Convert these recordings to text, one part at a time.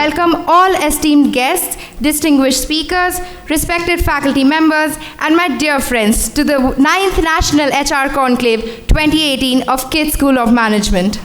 welcome all esteemed guests, distinguished speakers, respected faculty members, and my dear friends to the 9th National HR Conclave 2018 of KIT School of Management.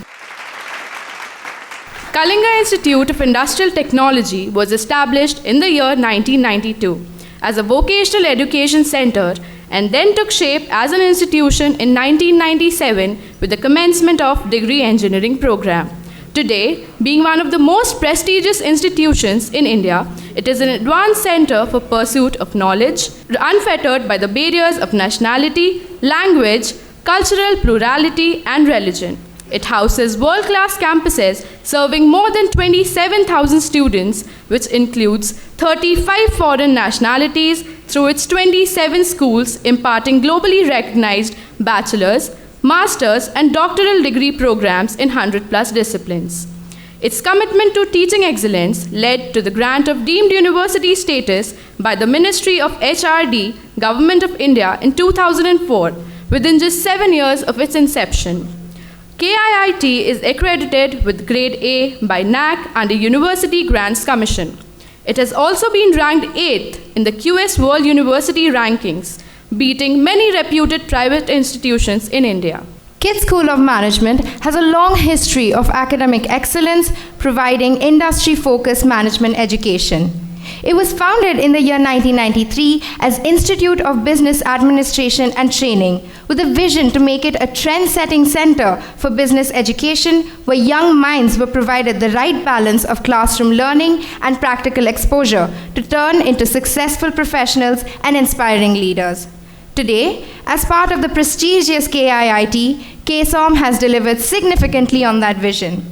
Kalinga Institute of Industrial Technology was established in the year 1992 as a vocational education center and then took shape as an institution in 1997 with the commencement of degree engineering program. Today, being one of the most prestigious institutions in India, it is an advanced center for pursuit of knowledge, unfettered by the barriers of nationality, language, cultural plurality, and religion. It houses world-class campuses serving more than 27,000 students, which includes 35 foreign nationalities through its 27 schools imparting globally recognized bachelor's, master's, and doctoral degree programs in 100+ disciplines. Its commitment to teaching excellence led to the grant of deemed university status by the Ministry of HRD, Government of India in 2004, within just 7 years of its inception. KIIT is accredited with Grade A by NAC and the University Grants Commission. It has also been ranked 8th in the QS World University Rankings, beating many reputed private institutions in India. KIT School of Management has a long history of academic excellence, providing industry-focused management education. It was founded in the year 1993 as Institute of Business Administration and Training, with a vision to make it a trend-setting center for business education where young minds were provided the right balance of classroom learning and practical exposure to turn into successful professionals and inspiring leaders. Today, as part of the prestigious KIIT, KSOM has delivered significantly on that vision.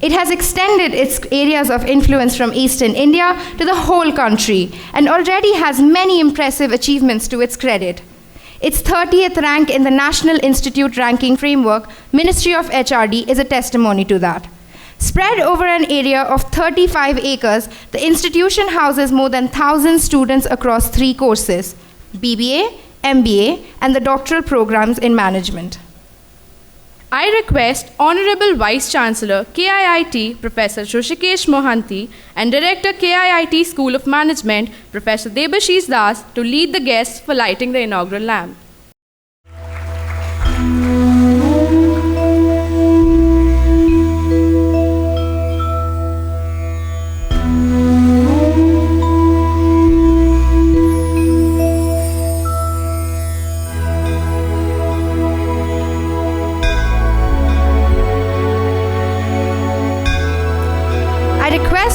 It has extended its areas of influence from Eastern India to the whole country and already has many impressive achievements to its credit. Its 30th rank in the National Institute Ranking Framework, Ministry of HRD, is a testimony to that. Spread over an area of 35 acres, the institution houses more than 1,000 students across 3 courses, BBA, MBA, and the doctoral programs in management. I request Honorable Vice Chancellor KIIT Professor Shrishikesh Mohanty and Director KIIT School of Management Professor Debashish Das to lead the guests for lighting the inaugural lamp.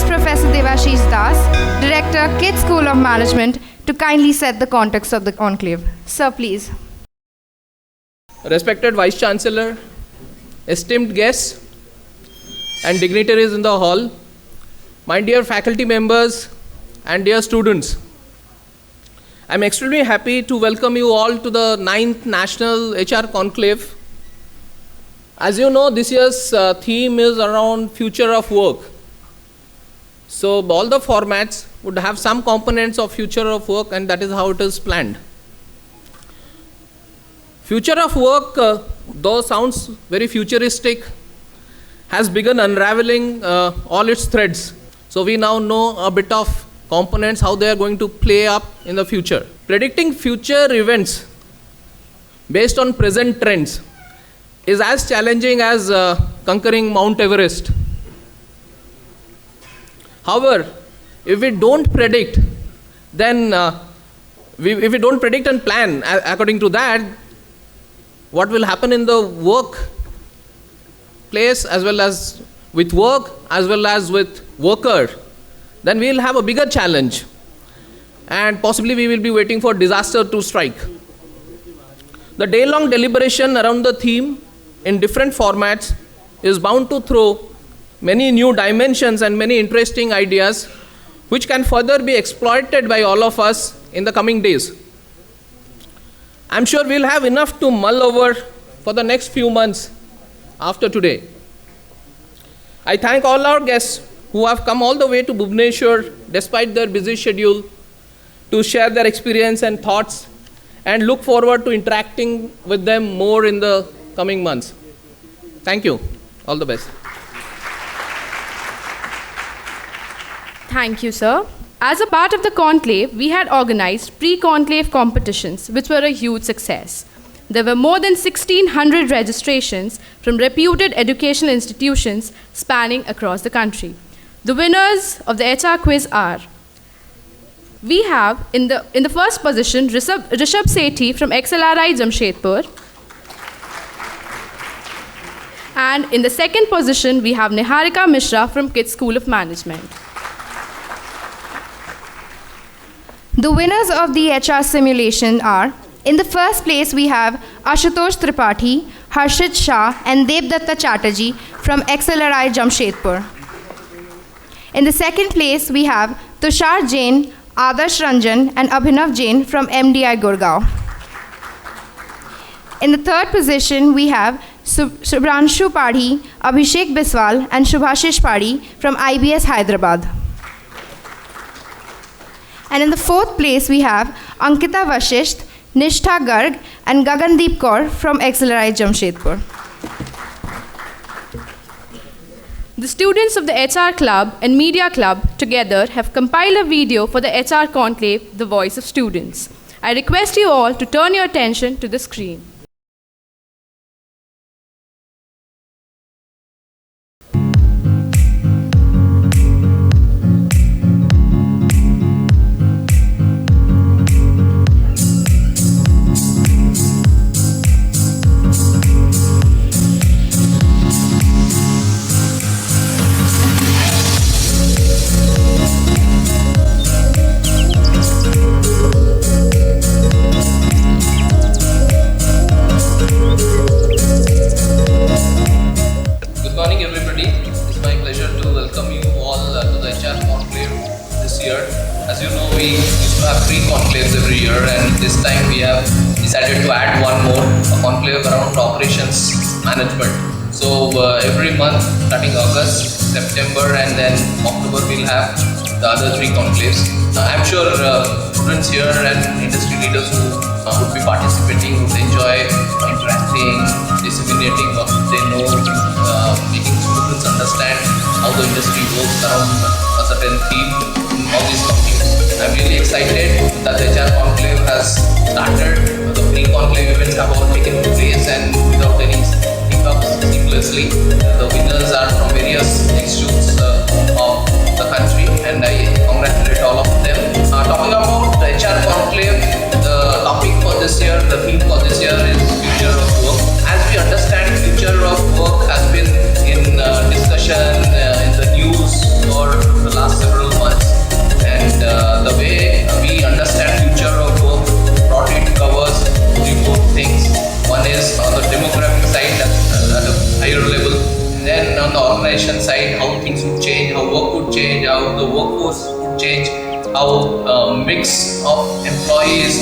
Professor Debashish Das, Director, KIT School of Management, to kindly set the context of the conclave. Sir, please. Respected Vice Chancellor, esteemed guests and dignitaries in the hall, my dear faculty members and dear students, I am extremely happy to welcome you all to the 9th National HR Conclave. As you know, this year's theme is around future of work. So all the formats would have some components of future of work, and that is how it is planned. Future of work, though sounds very futuristic, has begun unraveling all its threads. So we now know a bit of components, how they are going to play up in the future. Predicting future events based on present trends is as challenging as conquering Mount Everest. However, if we don't predict, then if we don't predict and plan according to that, what will happen in the work place as well as with work as well as with worker, then we will have a bigger challenge and possibly we will be waiting for disaster to strike. The day-long deliberation around the theme in different formats is bound to throw many new dimensions and many interesting ideas which can further be exploited by all of us in the coming days. I'm sure we'll have enough to mull over for the next few months after today. I thank all our guests who have come all the way to Bhubaneswar despite their busy schedule to share their experience and thoughts, and look forward to interacting with them more in the coming months. Thank you. All the best. Thank you, sir. As a part of the conclave, we had organized pre-conclave competitions, which were a huge success. There were more than 1,600 registrations from reputed educational institutions spanning across the country. The winners of the HR quiz are: we have in the first position Rishabh Sethi from XLRI Jamshedpur, and in the second position we have Niharika Mishra from Kids School of Management. The winners of the HR simulation are: in the first place we have Ashutosh Tripathi, Harshit Shah and Devdatta Chatterjee from XLRI Jamshedpur. In the second place we have Tushar Jain, Adarsh Ranjan and Abhinav Jain from MDI Gurgaon. In the third position we have Subhranshu Padhi, Abhishek Biswal and Shubhashish Padhi from IBS Hyderabad. And in the fourth place we have Ankita Vashisht, Nishtha Garg and Gagandeep Kaur from XLRI Jamshedpur. The students of the HR Club and Media Club together have compiled a video for the HR Conclave, The Voice of Students. I request you all to turn your attention to the screen. Decided to add one more, a conclave around operations management. So every month, starting August, September and then October, we'll have the other 3 conclaves. I'm sure students here and industry leaders who would be participating would enjoy interacting, disseminating what they know, making students understand how the industry works around a certain theme in all these conclaves. I'm really excited that the HR conclave has started. The pre-conclave events have all taken place and without any hiccups seamlessly. The winners are from various institutes of the country and I congratulate all of them. Talking about the HR conclave, the topic for this year, the theme for this year is future of work. As we understand, future of work has been in discussion in the news for the last several months. And the way we understand future of work, broadly it covers 3-4 things. One is on the demographic side at a higher level. Then on the organization side, how things would change, how work would change, how the workforce would change, how mix of employees,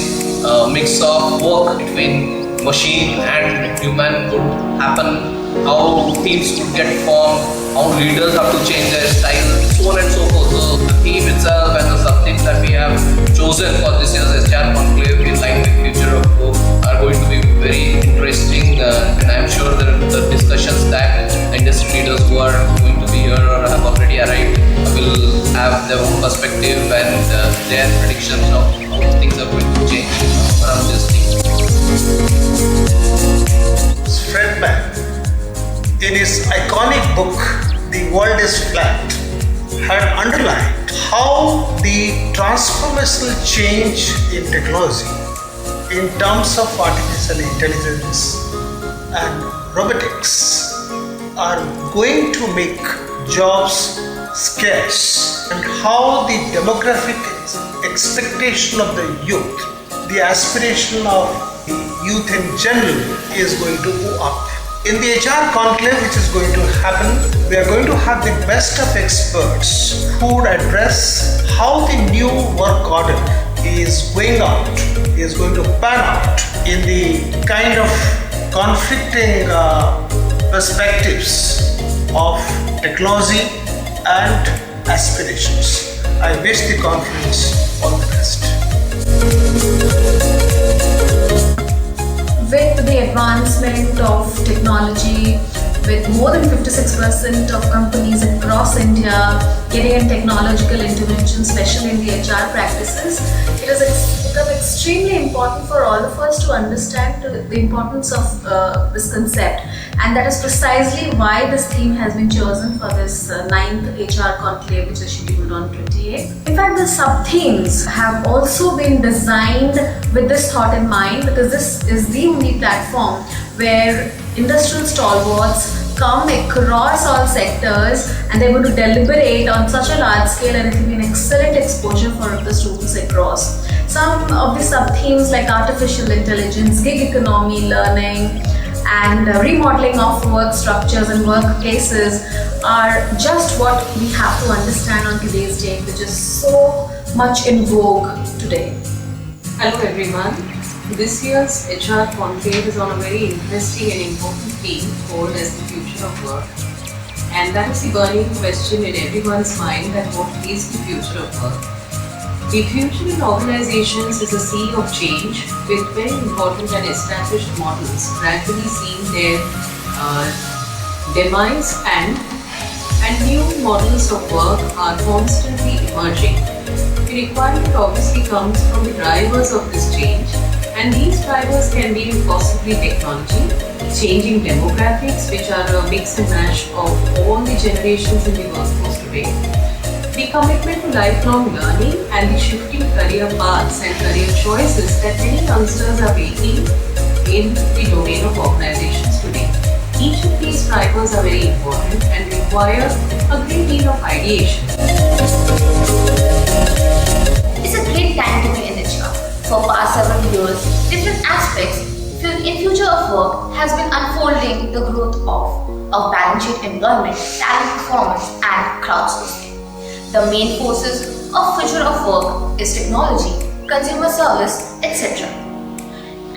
mix of work between machine and human would happen, how teams would get formed, how leaders have to change their style, so on and so forth. So the theme itself and the sub-themes that we have chosen for this year's HR Conclave in line with future of work are going to be very interesting and I'm sure that the discussions that industry leaders who are going to be here or have already arrived will have their own perspective and their predictions of how things are going to change around this thing. Fredman, in his iconic book, The World is Flat, had underlined how the transformational change in technology in terms of artificial intelligence and robotics are going to make jobs scarce and how the demographic expectation of the youth, the aspiration of the youth in general is going to go up. In the HR Conclave which is going to happen, we are going to have the best of experts who would address how the new work order is going to pan out in the kind of conflicting perspectives of technology and aspirations. I wish the conference all the best. With the advancement of technology, with more than 56% of companies across India getting in technological intervention, especially in the HR practices, it has become extremely important for all of us to understand the importance of this concept, and that is precisely why this theme has been chosen for this 9th HR Conclave, which is scheduled on 28th. In fact, the sub-themes have also been designed with this thought in mind, because this is the only platform where industrial stalwarts come across all sectors and they're going to deliberate on such a large scale, and it will be an excellent exposure for the students across. Some of the sub-themes like artificial intelligence, gig economy, learning, and remodeling of work structures and workplaces are just what we have to understand on today's date, which is so much in vogue today. Hello everyone. This year's HR Conclave is on a very interesting and important theme called as the future of work. And that is the burning question in everyone's mind, that what is the future of work? The future in organizations is a sea of change, with very important and established models gradually seeing their demise, and new models of work are constantly emerging. The requirement obviously comes from the drivers of this change, and these drivers can be possibly technology, changing demographics, which are a mix and mash of all the generations in the workforce today, the commitment to lifelong learning, and the shifting career paths and career choices that many youngsters are making in the domain of organizations today. Each of these drivers are very important and require a great deal of ideation. It's a great time to be in HR. For past several years, different aspects in future of work has been unfolding the growth of balance sheet employment, talent performance, and crowdsourcing. The main forces of future of work is technology, consumer service, etc.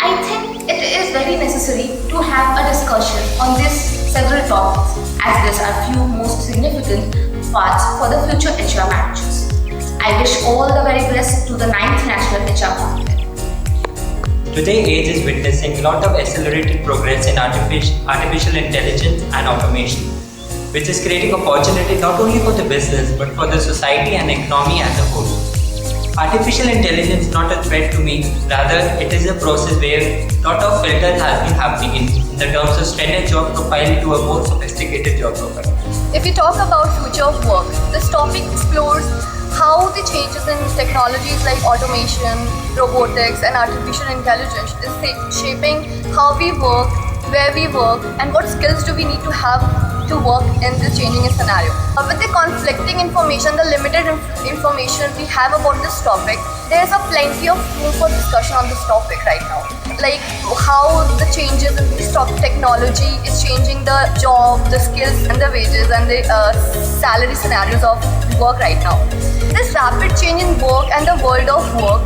I think it is very necessary to have a discussion on these several topics, as these are few most significant parts for the future HR managers. I wish all the very best to the 9th National HR Conclave. Today, age is witnessing a lot of accelerated progress in artificial intelligence and automation, which is creating opportunity not only for the business but for the society and economy as a whole. Artificial intelligence is not a threat to me, rather it is a process where a lot of filter has been happening in the terms of standard job profile to a more sophisticated job profile. If we talk about future of work, this topic explores how the changes in technologies like automation, robotics, and artificial intelligence is shaping how we work, where we work, and what skills do we need to have to work in this changing scenario. With the conflicting information, the limited information we have about this topic, there is a plenty of room for discussion on this topic right now. Like how the changes in this technology is changing the job, the skills, and the wages, and the salary scenarios of work right now. This rapid change in work and the world of work,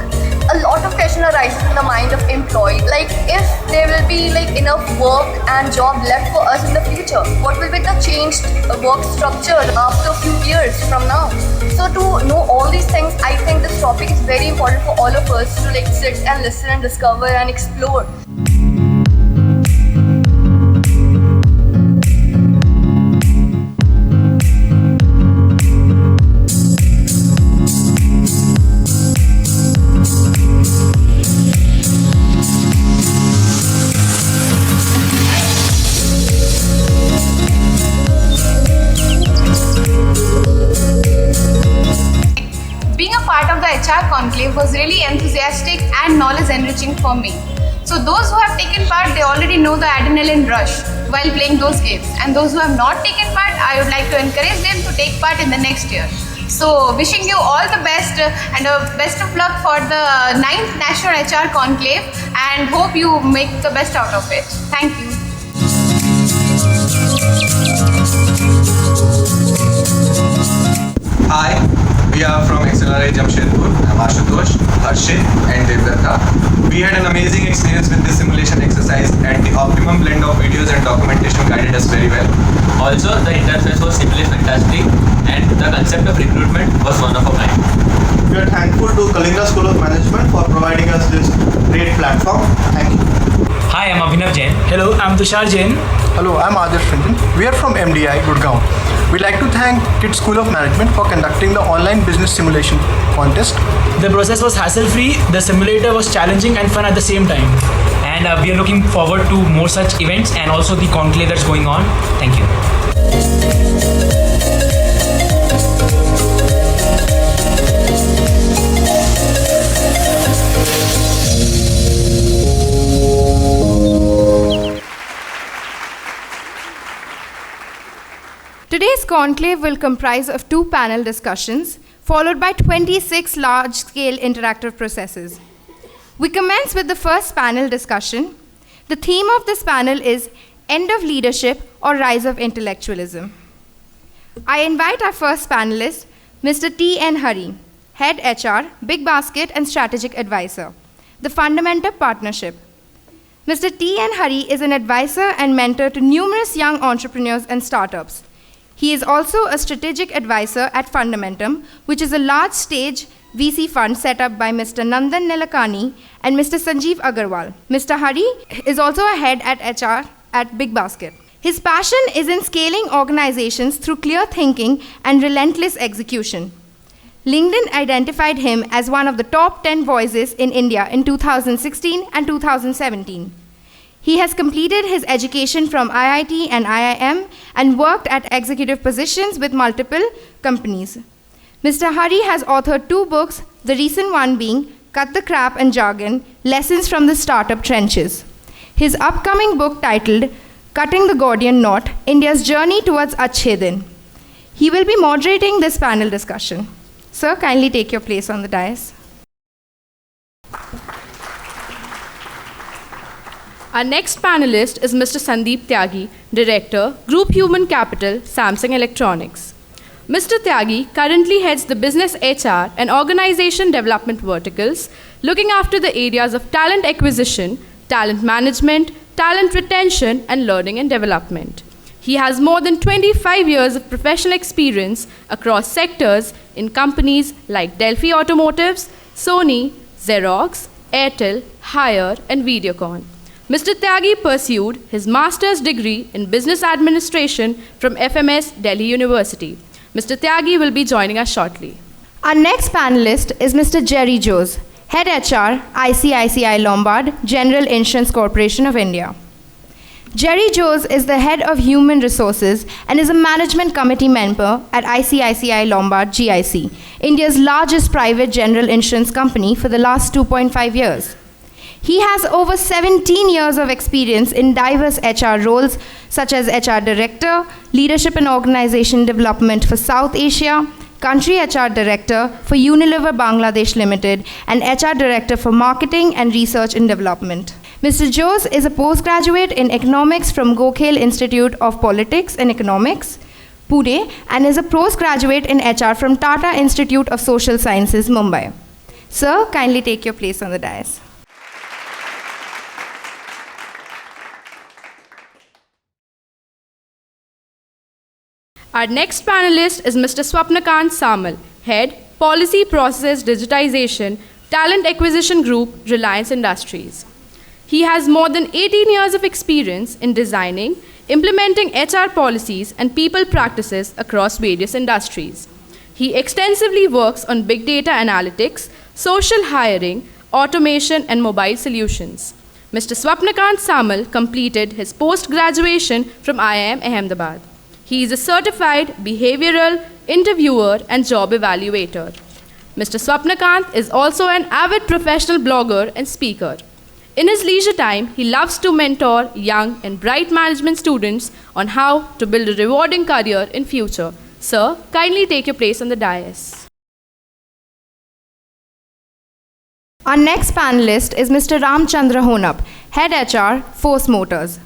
a lot of question arises in the mind of employees, like if there will be enough work and job left for us in the future, what will be the changed work structure after a few years from now. So to know all these things, I think this topic is very important for all of us to sit and listen and discover and explore. HR Conclave was really enthusiastic and knowledge enriching for me. So those who have taken part, they already know the adrenaline rush while playing those games, and those who have not taken part, I would like to encourage them to take part in the next year. So wishing you all the best and best of luck for the 9th National HR Conclave, and hope you make the best out of it. Thank you. Hi, we are from XLRI Jamshedpur. I'm Ashutosh, Harshit, and Devdatta. We had an amazing experience with this simulation exercise, and the optimum blend of videos and documentation guided us very well. Also, the interface was simply fantastic, and the concept of recruitment was one of a kind. We are thankful to Kalinga School of Management for providing us this great platform. Thank you. Hi, I'm Abhinav Jain. Hello, I'm Tushar Jain. Hello, I'm Adarsh Ranjan. We are from MDI, Gurgaon. We'd like to thank KIT School of Management for conducting the online business simulation contest. The process was hassle-free, the simulator was challenging and fun at the same time. And we are looking forward to more such events and also the conclave that's going on. Thank you. Today's conclave will comprise of 2 panel discussions, followed by 26 large-scale interactive processes. We commence with the first panel discussion. The theme of this panel is End of Leadership or Rise of Intellectualism. I invite our first panelist, Mr. T.N. Hari, Head HR, Big Basket and Strategic Advisor, the Fundamentum Partnership. Mr. T.N. Hari is an advisor and mentor to numerous young entrepreneurs and startups. He is also a strategic advisor at Fundamentum, which is a large-stage VC fund set up by Mr. Nandan Nilekani and Mr. Sanjeev Agarwal. Mr. Hari is also a head at HR at Big Basket. His passion is in scaling organizations through clear thinking and relentless execution. LinkedIn identified him as one of the top 10 voices in India in 2016 and 2017. He has completed his education from IIT and IIM and worked at executive positions with multiple companies. Mr. Hari has authored 2 books, the recent one being Cut the Crap and Jargon, Lessons from the Startup Trenches. His upcoming book titled Cutting the Gordian Knot, India's Journey Towards Achhe Din. He will be moderating this panel discussion. Sir, kindly take your place on the dais. Our next panelist is Mr. Sandeep Taki, Director, Group Human Capital, Samsung Electronics. Mr. Tyagi currently heads the Business HR and Organization Development verticals, looking after the areas of talent acquisition, talent management, talent retention, and learning and development. He has more than 25 years of professional experience across sectors in companies like Delphi Automotives, Sony, Xerox, Airtel, Haier, and Videocon. Mr. Tyagi pursued his master's degree in business administration from FMS Delhi University. Mr. Tyagi will be joining us shortly. Our next panelist is Mr. Jerry Jose, Head HR, ICICI Lombard, General Insurance Corporation of India. Jerry Jose is the Head of Human Resources and is a Management Committee member at ICICI Lombard GIC, India's largest private general insurance company for the last 2.5 years. He has over 17 years of experience in diverse HR roles such as HR Director, Leadership and Organization Development for South Asia, Country HR Director for Unilever Bangladesh Limited, and HR Director for Marketing and Research and Development. Mr. Jose is a postgraduate in Economics from Gokhale Institute of Politics and Economics, Pune, and is a postgraduate in HR from Tata Institute of Social Sciences, Mumbai. Sir, kindly take your place on the dais. Our next panelist is Mr. Swapnakant Samal, Head, Policy Process Digitization, Talent Acquisition Group, Reliance Industries. He has more than 18 years of experience in designing, implementing HR policies and people practices across various industries. He extensively works on big data analytics, social hiring, automation, and mobile solutions. Mr. Swapnakant Samal completed his post-graduation from IIM Ahmedabad. He is a certified behavioral interviewer and job evaluator. Mr. Swapnakant is also an avid professional blogger and speaker. In his leisure time, he loves to mentor young and bright management students on how to build a rewarding career in future. Sir, kindly take your place on the dais. Our next panelist is Mr. Chandra Hoonah, Head HR, Force Motors.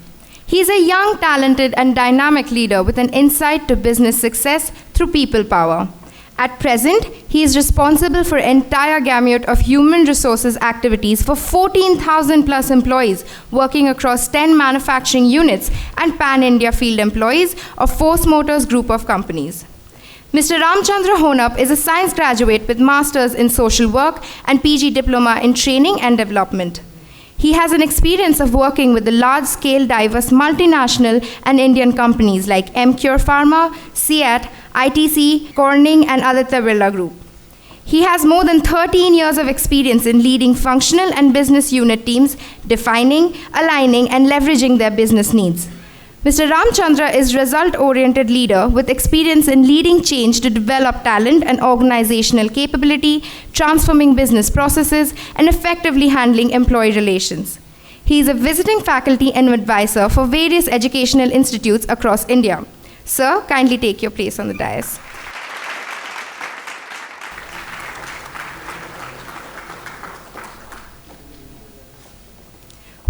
He is a young, talented, and dynamic leader with an insight to business success through people power. At present, he is responsible for entire gamut of human resources activities for 14,000 plus employees working across 10 manufacturing units and pan-India field employees of Force Motors group of companies. Mr. Chandra Hoonah is a science graduate with Masters in Social Work and PG Diploma in Training and Development. He has an experience of working with the large-scale, diverse multinational and Indian companies like Emcure Pharma, CEAT, ITC, Corning, and Aditya Birla Group. He has more than 13 years of experience in leading functional and business unit teams, defining, aligning, and leveraging their business needs. Mr. Ramchandra is a result-oriented leader with experience in leading change to develop talent and organizational capability, transforming business processes, and effectively handling employee relations. He is a visiting faculty and advisor for various educational institutes across India. Sir, kindly take your place on the dais.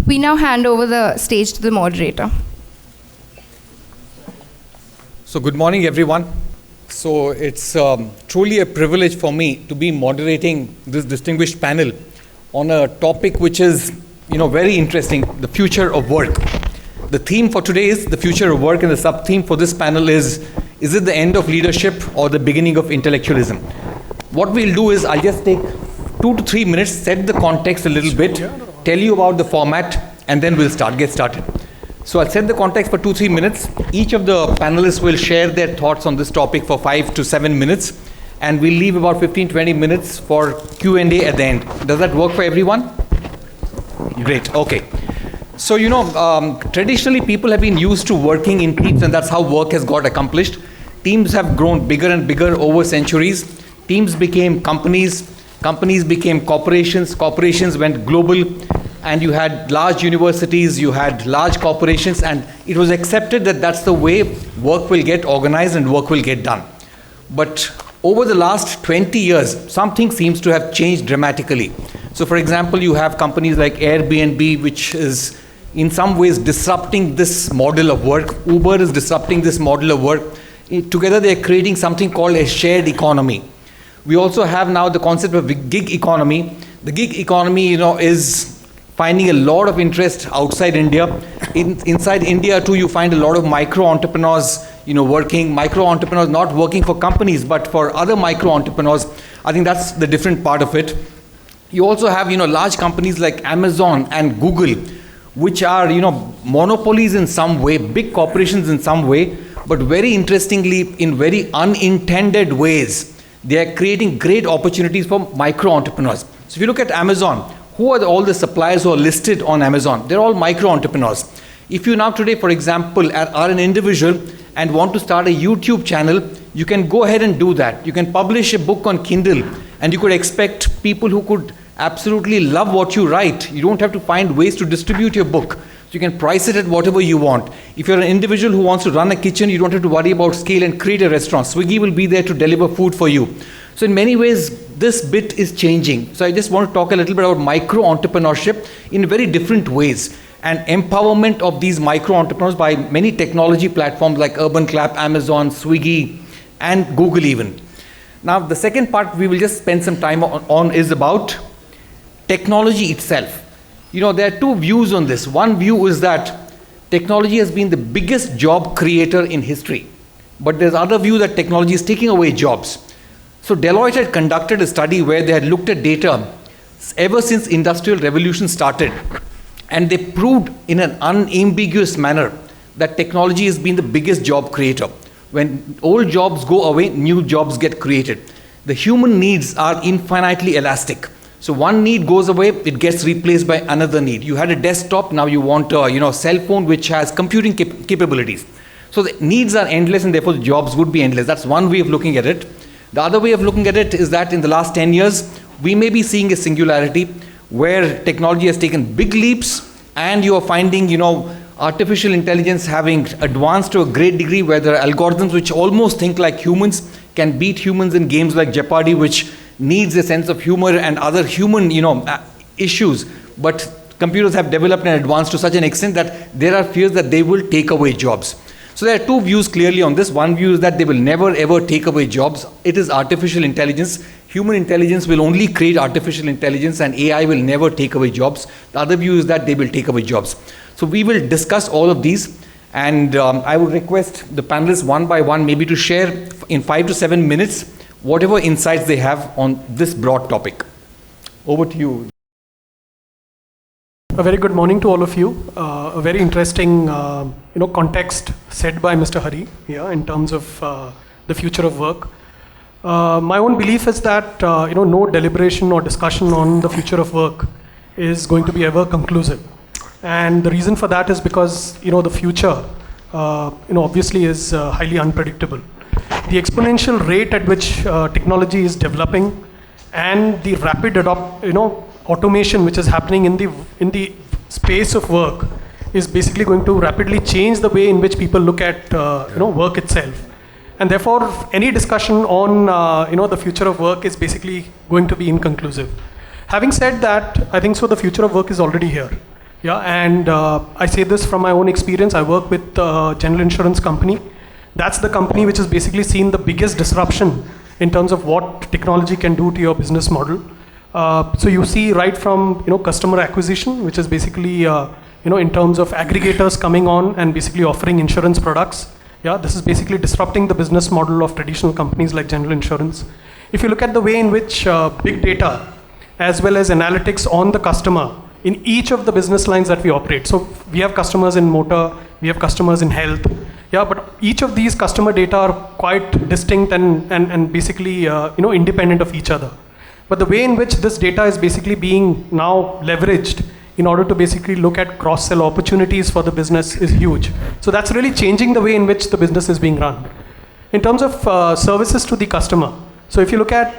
We now hand over the stage to the moderator. So good morning, everyone. So it's truly a privilege for me to be moderating this distinguished panel on a topic which is, very interesting, the future of work. The theme for today is the future of work, and the sub-theme for this panel is it the end of leadership or the beginning of intellectualism? What we'll do is I'll just take 2 to 3 minutes, set the context a little bit, tell you about the format, and then we'll get started. So I'll set the context for 2-3 minutes. Each of the panelists will share their thoughts on this topic for 5 to 7 minutes, and we'll leave about 15-20 minutes for Q&A at the end. Does that work for everyone? Great, okay. So, traditionally people have been used to working in teams, and that's how work has got accomplished. Teams have grown bigger and bigger over centuries. Teams became companies, companies became corporations, corporations went global, and you had large universities, you had large corporations, and it was accepted that that's the way work will get organized and work will get done. But over the last 20 years, something seems to have changed dramatically. So for example, you have companies like Airbnb, which is in some ways disrupting this model of work. Uber is disrupting this model of work. Together they're creating something called a shared economy. We also have now the concept of gig economy. The gig economy, is finding a lot of interest outside India. Inside India too, you find a lot of micro entrepreneurs, micro entrepreneurs not working for companies, but for other micro entrepreneurs. I think that's the different part of it. You also have, large companies like Amazon and Google, which are, monopolies in some way, big corporations in some way, but very interestingly, in very unintended ways, they are creating great opportunities for micro entrepreneurs. So if you look at Amazon, who are all the suppliers who are listed on Amazon? They're all micro entrepreneurs. If you now today, for example, are an individual and want to start a YouTube channel, you can go ahead and do that. You can publish a book on Kindle, and you could expect people who could absolutely love what you write. You don't have to find ways to distribute your book. So you can price it at whatever you want. If you're an individual who wants to run a kitchen, you don't have to worry about scale and create a restaurant. Swiggy will be there to deliver food for you. So in many ways, this bit is changing. So I just want to talk a little bit about micro entrepreneurship in very different ways, and empowerment of these micro entrepreneurs by many technology platforms like Urban Clap, Amazon, Swiggy, and Google even. Now, the second part we will just spend some time on is about technology itself. There are two views on this. One view is that technology has been the biggest job creator in history. But there's other view that technology is taking away jobs. So Deloitte had conducted a study where they had looked at data ever since Industrial Revolution started. And they proved in an unambiguous manner that technology has been the biggest job creator. When old jobs go away, new jobs get created. The human needs are infinitely elastic. So one need goes away, it gets replaced by another need. You had a desktop, now you want a cell phone which has computing capabilities. So the needs are endless, and therefore the jobs would be endless. That's one way of looking at it. The other way of looking at it is that in the last 10 years, we may be seeing a singularity where technology has taken big leaps, and you are finding, artificial intelligence having advanced to a great degree where there are algorithms which almost think like humans, can beat humans in games like Jeopardy, which needs a sense of humor and other human, issues. But computers have developed and advanced to such an extent that there are fears that they will take away jobs. So there are two views clearly on this. One view is that they will never ever take away jobs. It is artificial intelligence. Human intelligence will only create artificial intelligence, and AI will never take away jobs. The other view is that they will take away jobs. So we will discuss all of these, and I would request the panelists one by one maybe to share in 5 to 7 minutes whatever insights they have on this broad topic. Over to you. A very good morning to all of you. A very interesting, context set by Mr. Hari here in terms of the future of work. My own belief is that no deliberation or discussion on the future of work is going to be ever conclusive, and the reason for that is because the future, obviously is highly unpredictable. The exponential rate at which technology is developing and the rapid automation which is happening in the space of work is basically going to rapidly change the way in which people look at work itself, and therefore any discussion on the future of work is basically going to be inconclusive. Having said that, I think so the future of work is already here. Yeah, and I say this from my own experience. I work with a general insurance company. That's the company which has basically seen the biggest disruption in terms of what technology can do to your business model. So you see right from customer acquisition, which is basically in terms of aggregators coming on and basically offering insurance products. Yeah, this is basically disrupting the business model of traditional companies like general insurance. If you look at the way in which big data as well as analytics on the customer in each of the business lines that we operate. So we have customers in motor, we have customers in health. Yeah, but each of these customer data are quite distinct and basically independent of each other. But the way in which this data is basically being now leveraged in order to basically look at cross-sell opportunities for the business is huge. So that's really changing the way in which the business is being run. In terms of services to the customer, so if you look at,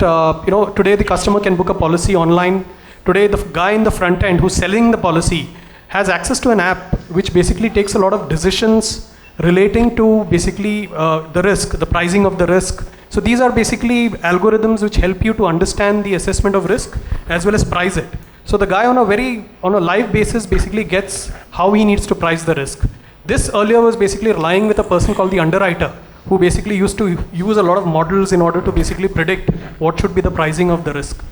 today the customer can book a policy online. Today the guy in the front end who's selling the policy has access to an app which basically takes a lot of decisions relating to basically the risk, the pricing of the risk. So these are basically algorithms which help you to understand the assessment of risk as well as price it. So the guy on a live basis basically gets how he needs to price the risk. This earlier was basically relying with a person called the underwriter, who basically used to use a lot of models in order to basically predict what should be the pricing of the risk.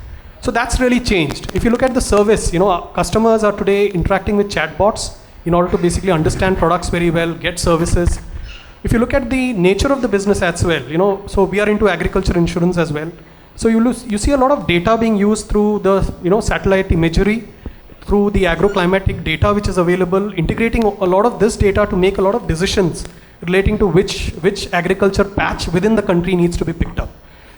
So that's really changed. If you look at the service, customers are today interacting with chatbots in order to basically understand products very well, get services. If you look at the nature of the business as well, so we are into agriculture insurance as well. So you see a lot of data being used through the satellite imagery, through the agroclimatic data which is available, integrating a lot of this data to make a lot of decisions relating to which agriculture patch within the country needs to be picked up.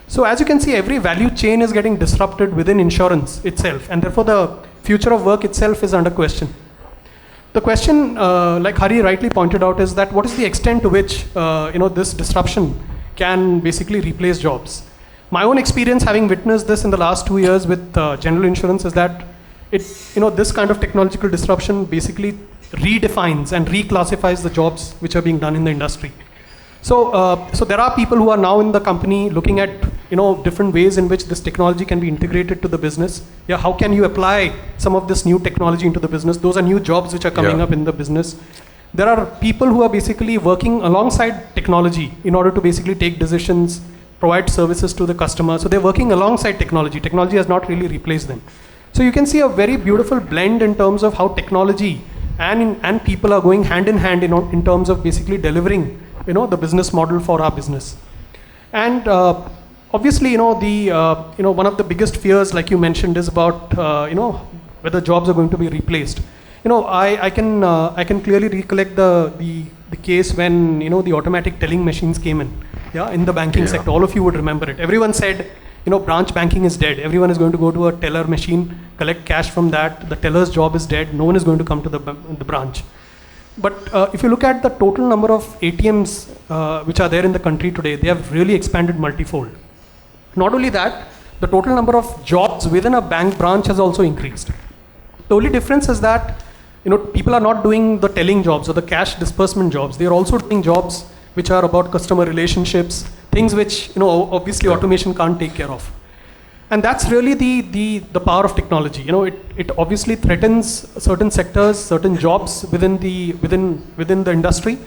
So as you can see, every value chain is getting disrupted within insurance itself, and therefore the future of work itself is under question. The question, like Hari rightly pointed out, is that what is the extent to which this disruption can basically replace jobs? My own experience, having witnessed this in the last 2 years with general insurance, is that this kind of technological disruption basically redefines and reclassifies the jobs which are being done in the industry. So there are people who are now in the company looking at different ways in which this technology can be integrated to the business. Yeah, how can you apply some of this new technology into the business? Those are new jobs which are coming up in the business. There are people who are basically working alongside technology in order to basically take decisions, provide services to the customer. So they're working alongside technology. Technology has not really replaced them. So you can see a very beautiful blend in terms of how technology and people are going hand in hand in terms of basically delivering the business model for our business. And obviously one of the biggest fears, like you mentioned, is about whether jobs are going to be replaced. I can clearly recollect the case when the automatic telling machines came in the banking sector. All of you would remember it. Everyone said branch banking is dead. Everyone is going to go to a teller machine, collect cash from that. The teller's job is dead. No one is going to come to the branch. But if you look at the total number of ATMs which are there in the country today, they have really expanded multifold. Not only that, the total number of jobs within a bank branch has also increased. The only difference is that people are not doing the telling jobs or the cash disbursement jobs. They are also doing jobs which are about customer relationships, things which obviously automation can't take care of. And that's really the power of technology. It obviously threatens certain sectors, certain jobs within the industry,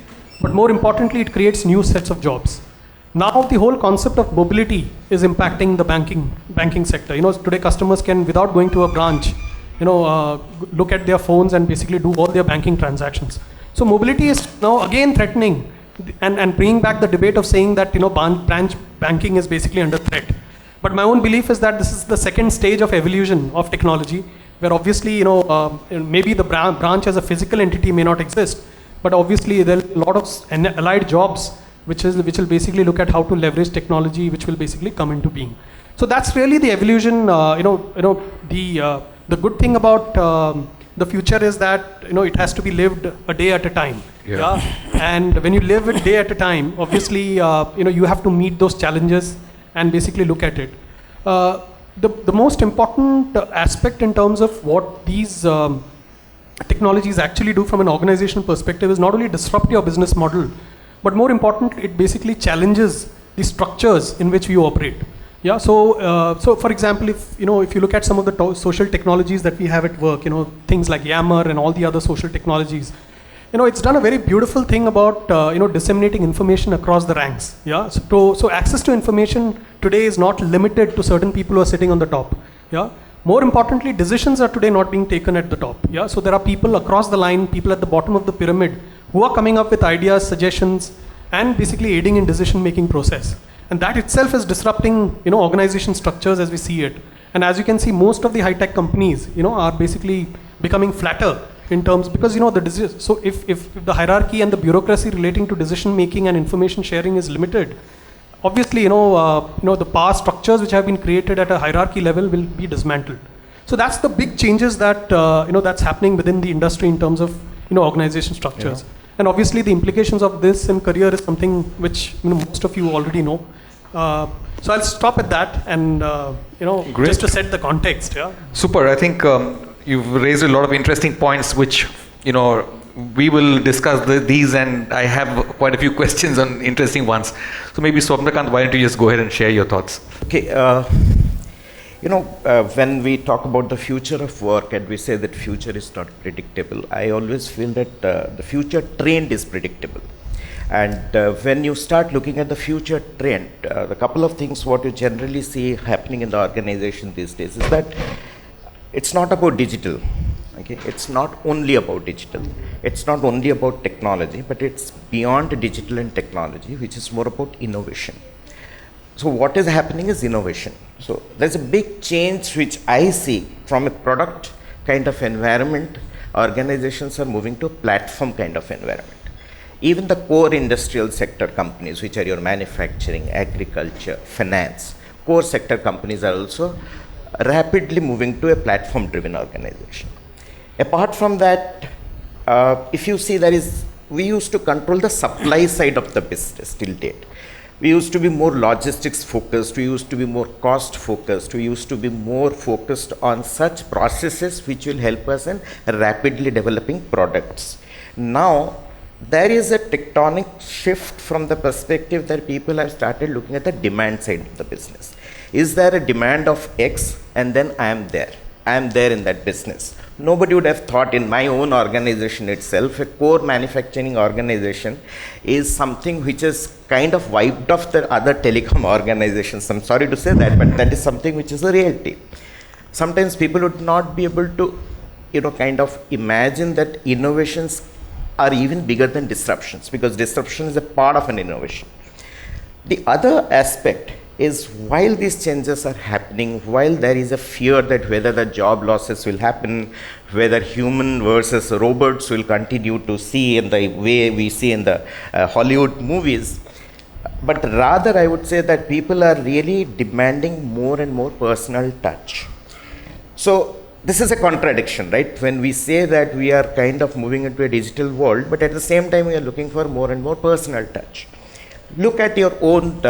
but more importantly, it creates new sets of jobs. Now the whole concept of mobility is impacting the banking sector. Today customers can, without going to a branch, look at their phones and basically do all their banking transactions. So mobility is now again threatening and bringing back the debate of saying that branch banking is basically under threat. But my own belief is that this is the second stage of evolution of technology, where obviously, maybe the branch as a physical entity may not exist, but obviously there are a lot of allied jobs which will basically look at how to leverage technology, which will basically come into being. So that's really the evolution. The good thing about the future is that it has to be lived a day at a time. Yeah. And when you live a day at a time, obviously you have to meet those challenges and basically look at it. The most important aspect in terms of what these technologies actually do from an organizational perspective is not only disrupt your business model, but more important, it basically challenges the structures in which we operate. Yeah. So for example, if you look at some of the social technologies that we have at work, things like Yammer and all the other social technologies, it's done a very beautiful thing about disseminating information across the ranks. Yeah. So access to information today is not limited to certain people who are sitting on the top. Yeah. More importantly, decisions are today not being taken at the top. Yeah. So there are people across the line, people at the bottom of the pyramid, who are coming up with ideas, suggestions, and basically aiding in decision-making process. And that itself is disrupting, organization structures as we see it. And as you can see, most of the high-tech companies, are basically becoming flatter in terms, because, so if the hierarchy and the bureaucracy relating to decision-making and information sharing is limited, obviously, the power structures which have been created at a hierarchy level will be dismantled. So that's the big changes that, that's happening within the industry in terms of, organization structures. Yeah. And obviously the implications of this in career is something which most of you already know. So I'll stop at that and just to set the context. Yeah. Super. I think you've raised a lot of interesting points which we will discuss these, and I have quite a few questions on interesting ones. So maybe Swapnakant, why don't you just go ahead and share your thoughts? Okay. When we talk about the future of work and we say that future is not predictable, I always feel that the future trend is predictable. And when you start looking at the future trend, the couple of things what you generally see happening in the organization these days is that it's not about digital. Okay, it's not only about digital. It's not only about technology, but it's beyond digital and technology, which is more about innovation. So what is happening is innovation. So there's a big change which I see from a product kind of environment. Organizations are moving to a platform kind of environment. Even the core industrial sector companies, which are your manufacturing, agriculture, finance, core sector companies are also rapidly moving to a platform driven organization. Apart from that, if you see, we used to control the supply side of the business till date. We used to be more logistics focused, we used to be more cost focused, we used to be more focused on such processes which will help us in rapidly developing products. Now, there is a tectonic shift from the perspective that people have started looking at the demand side of the business. Is there a demand of X and then I am there in that business. Nobody would have thought in my own organization itself, a core manufacturing organization is something which is kind of wiped off the other telecom organizations. I'm sorry to say that, but that is something which is a reality. Sometimes people would not be able to, kind of imagine that innovations are even bigger than disruptions, because disruption is a part of an innovation. The other aspect is, while these changes are happening, while there is a fear that whether the job losses will happen, whether human versus robots will continue to see in the way we see in the Hollywood movies, but rather I would say that people are really demanding more and more personal touch. So this is a contradiction, right? When we say that we are kind of moving into a digital world, but at the same time we are looking for more and more personal touch. Look at your own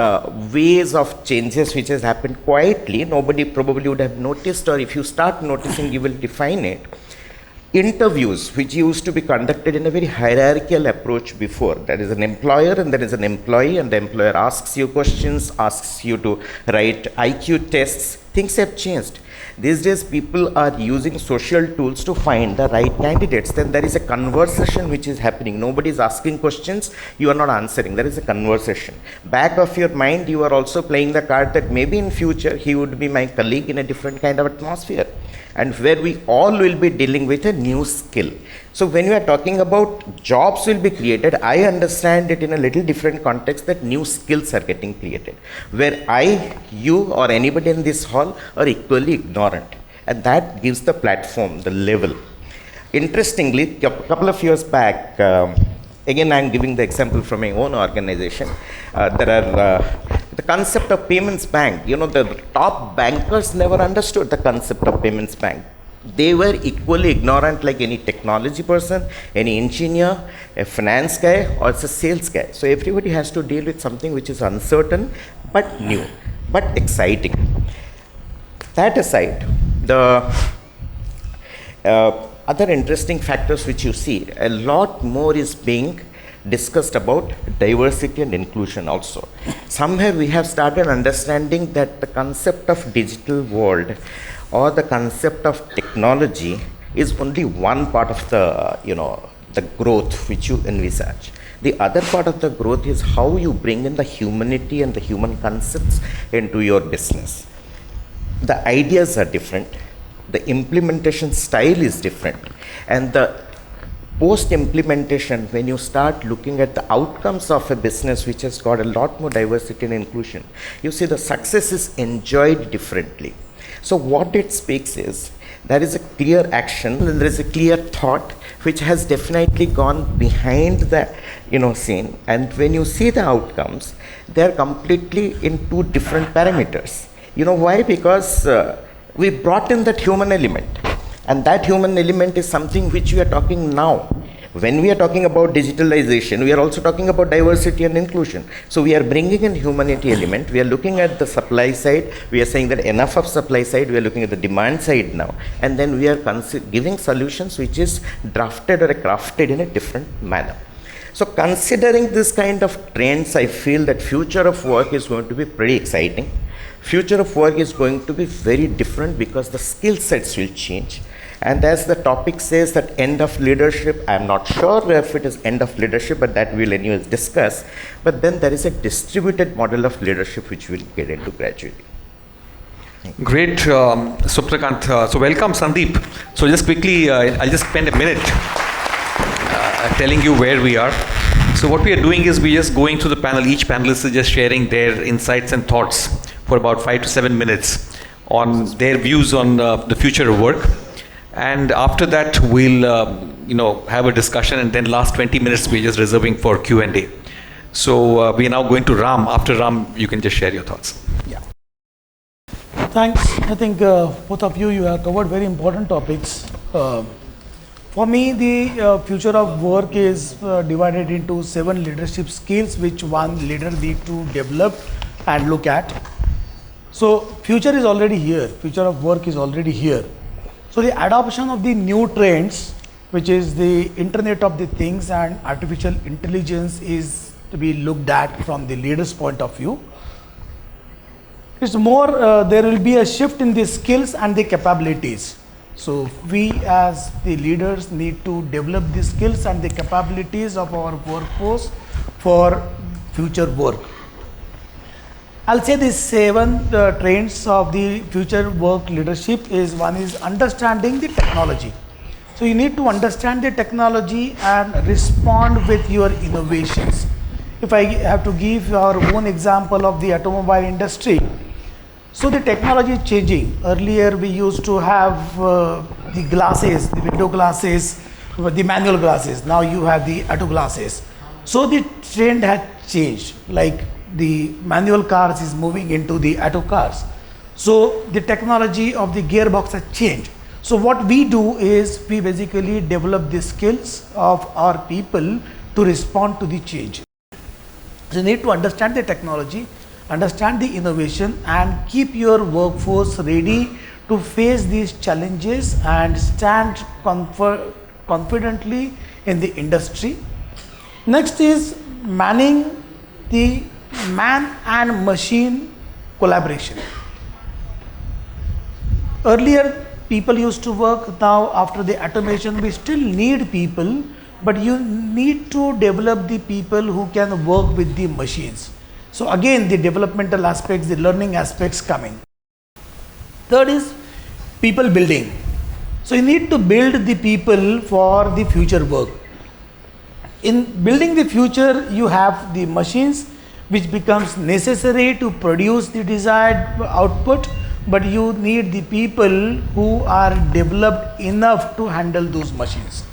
ways of changes which has happened quietly. Nobody probably would have noticed, or if you start noticing, you will define it. Interviews which used to be conducted in a very hierarchical approach before. There is an employer and there is an employee, and the employer asks you questions, asks you to write IQ tests. Things have changed. These days people are using social tools to find the right candidates. Then there is a conversation which is happening. Nobody is asking questions, you are not answering. There is a conversation. Back of your mind, you are also playing the card that maybe in future he would be my colleague in a different kind of atmosphere, and where we all will be dealing with a new skill. So when you are talking about jobs will be created, I understand it in a little different context, that new skills are getting created, where I, you or anybody in this hall are equally ignorant. and that gives the platform, the level. Interestingly, a couple of years back, again I'm giving the example from my own organization, there are the concept of payments bank. You know, the top bankers never understood the concept of payments bank. They were equally ignorant like any technology person, any engineer, a finance guy, or it's a sales guy. So everybody has to deal with something which is uncertain but new, but exciting. That aside, the other interesting factors which you see, a lot more is being discussed about diversity and inclusion also. Somewhere we have started understanding that the concept of digital world or the concept of technology is only one part of the, the growth which you envisage. The other part of the growth is how you bring in the humanity and the human concepts into your business. The ideas are different, the implementation style is different, and the post-implementation, when you start looking at the outcomes of a business which has got a lot more diversity and inclusion, you see the success is enjoyed differently. So what it speaks is, there is a clear action and there is a clear thought which has definitely gone behind the scene, and when you see the outcomes, they are completely in two different parameters. You know why? Because we brought in that human element, and that human element is something which we are talking now. When we are talking about digitalization, we are also talking about diversity and inclusion. So we are bringing in humanity element. We are looking at the supply side. We are saying that enough of supply side. We are looking at the demand side now. And then we are giving solutions which is drafted or crafted in a different manner. So considering this kind of trends, I feel that future of work is going to be pretty exciting. Future of work is going to be very different because the skill sets will change. And as the topic says that end of leadership, I'm not sure if it is end of leadership, but that we'll anyways discuss. But then there is a distributed model of leadership which we'll get into gradually. Great, Suprakant. So welcome, Sandeep. So just quickly, I'll just spend a minute telling you where we are. So what we are doing is we're just going through the panel. Each panelist is just sharing their insights and thoughts for about 5 to 7 minutes on their views on the future of work. And after that, we'll have a discussion, and then last 20 minutes we're just reserving for Q&A. So we are now going to Ram. After Ram, you can just share your thoughts. Yeah. Thanks. I think both of you have covered very important topics. For me, the future of work is divided into 7 leadership skills which one leader need to develop and look at. So future is already here. Future of work is already here. So the adoption of the new trends, which is the Internet of the Things and artificial intelligence, is to be looked at from the leader's point of view. It's more, there will be a shift in the skills and the capabilities. So we as the leaders need to develop the skills and the capabilities of our workforce for future work. I'll say the 7 trends of the future work leadership is, one is understanding the technology. So you need to understand the technology and respond with your innovations. If I have to give our own example of the automobile industry, so the technology is changing. Earlier we used to have the glasses, the window glasses, the manual glasses. Now you have the auto glasses. So the trend has changed. Like the manual cars is moving into the auto cars. So the technology of the gearbox has changed. So what we do is we basically develop the skills of our people to respond to the change. So you need to understand the technology, understand the innovation, and keep your workforce ready to face these challenges and stand confidently in the industry. Next is manning the man and machine collaboration. Earlier people used to work. Now after the automation we still need people, but you need to develop the people who can work with the machines. So again the developmental aspects, the learning aspects come in. Third is people building. So you need to build the people for the future work. In building the future, you have the machines which becomes necessary to produce the desired output, but you need the people who are developed enough to handle those machines.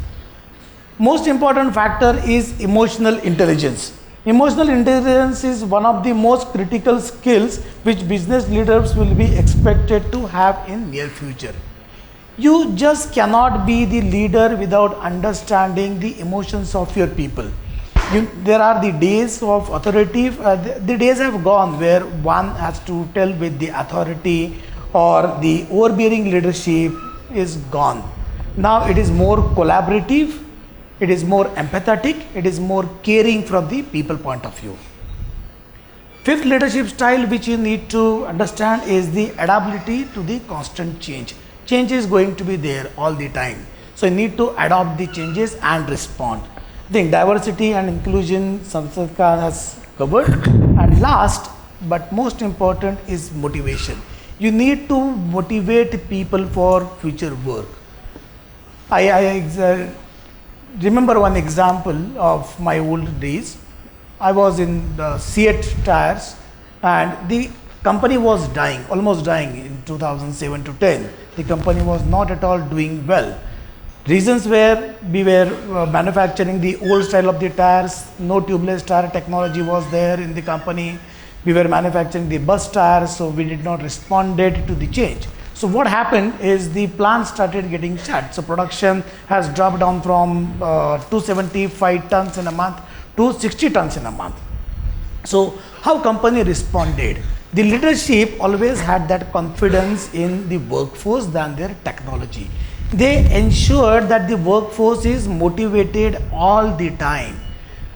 Most important factor is emotional intelligence. Emotional intelligence is one of the most critical skills which business leaders will be expected to have in near future. You just cannot be the leader without understanding the emotions of your people. There are the days of authority, the days have gone where one has to tell with the authority, or the overbearing leadership is gone. Now it is more collaborative, it is more empathetic, it is more caring from the people point of view. Fifth leadership style which you need to understand is the adaptability to the constant change. Change is going to be there all the time. So you need to adopt the changes and respond. I think diversity and inclusion Samanta has covered. And last but most important is motivation. You need to motivate people for future work. I remember one example of my old days. I was in the Seat Tires and the company was dying, almost dying in 2007 to 10. The company was not at all doing well. Reasons were we were manufacturing the old style of the tires, no tubeless tire technology was there in the company. We were manufacturing the bus tires, so we did not respond to the change. So what happened is the plant started getting shut. So production has dropped down from 275 tons in a month to 60 tons in a month. So how company responded? The leadership always had that confidence in the workforce than their technology. They ensured that the workforce is motivated all the time.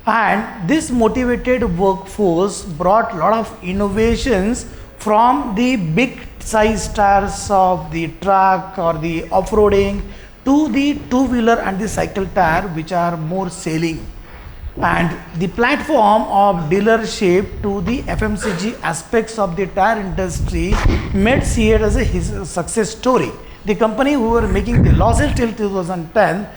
And this motivated workforce brought a lot of innovations from the big size tires of the truck or the off-roading to the two-wheeler and the cycle tire, which are more selling. And the platform of dealership to the FMCG aspects of the tire industry made Seat as a success story. The company who were making the losses till 2010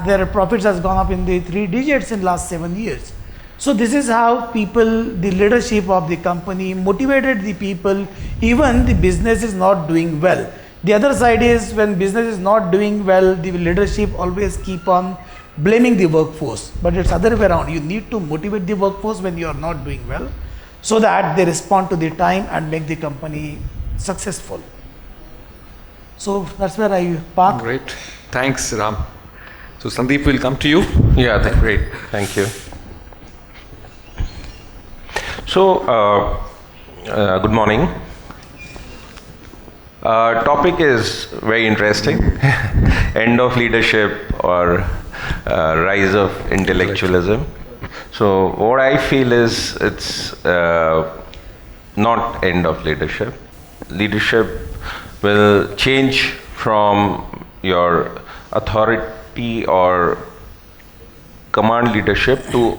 their profits has gone up in the 3 digits in last 7 years. So this is how people, the leadership of the company motivated the people, even the business is not doing well. The other side is when business is not doing well, the leadership always keep on blaming the workforce. But it's other way around. You need to motivate the workforce when you are not doing well, so that they respond to the time and make the company successful. So that's where I park. Great. Thanks, Ram. So Sandeep, will come to you. Yeah, that's great. Thank you. So, good morning. Topic is very interesting. End of leadership or rise of intellectualism. So what I feel is it's not end of leadership. Leadership will change from your authority or command leadership to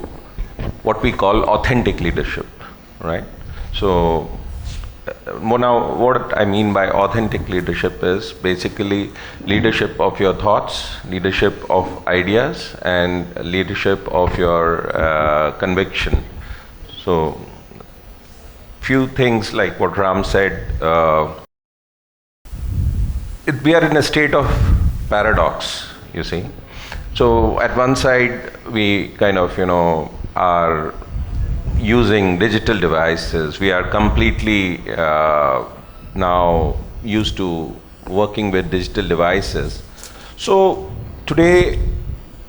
what we call authentic leadership, right? So now what I mean by authentic leadership is basically leadership of your thoughts, leadership of ideas, and leadership of your conviction. So few things like what Ram said, we are in a state of paradox, you see. So at one side we kind of, are using digital devices. We are completely now used to working with digital devices. So today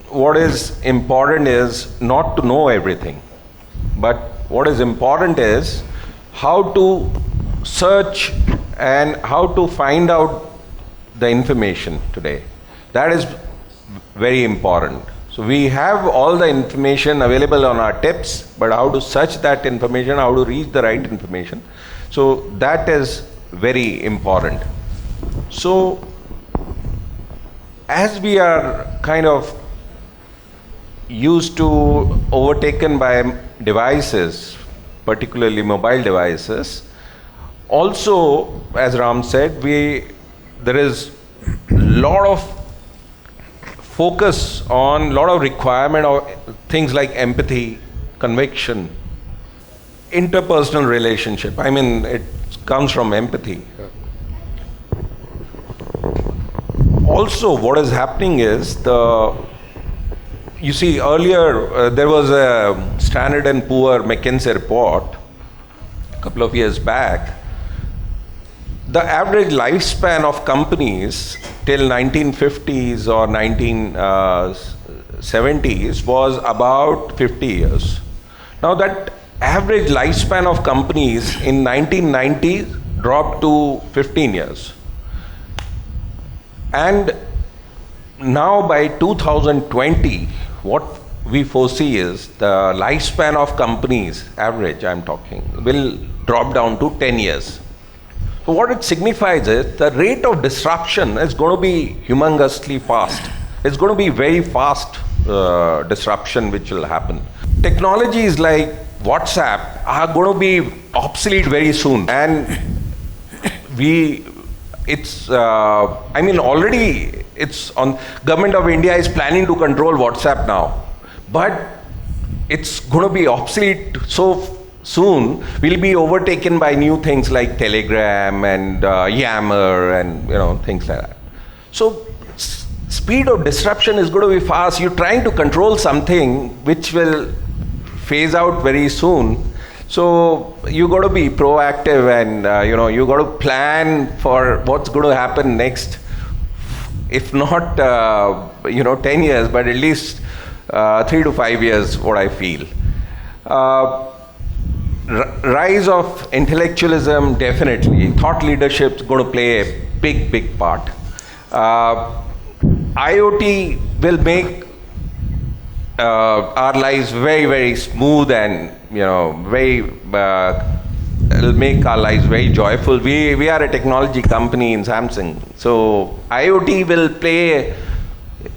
what is important is not to know everything, but what is important is how to search and how to find out the information today. That is very important. So we have all the information available on our tips, but how to search that information, how to reach the right information. So that is very important. So as we are kind of used to overtaken by devices, particularly mobile devices, also as Ram said, there is a lot of focus on, lot of requirement of things like empathy, conviction, interpersonal relationship. I mean, it comes from empathy. also what is happening is you see earlier there was a Standard & Poor McKinsey report a couple of years back. The average lifespan of companies till 1950s or 1970s was about 50 years. Now that average lifespan of companies in 1990s dropped to 15 years. And now by 2020, what we foresee is the lifespan of companies, average I'm talking, will drop down to 10 years. So what it signifies is the rate of disruption is going to be humongously fast. It's going to be very fast disruption which will happen. Technologies like WhatsApp are going to be obsolete very soon, and already it's on. Government of India is planning to control WhatsApp now, but it's going to be obsolete so soon. We'll be overtaken by new things like Telegram and Yammer and things like that. So speed of disruption is going to be fast. You're trying to control something which will phase out very soon. So you got to be proactive, and you got to plan for what's going to happen next. If not 10 years, but at least 3 to 5 years, what I feel. Rise of intellectualism, definitely. Thought leadership is going to play a big part. IoT will make our lives very smooth, and it'll make our lives very joyful. We are a technology company in Samsung, so IoT will play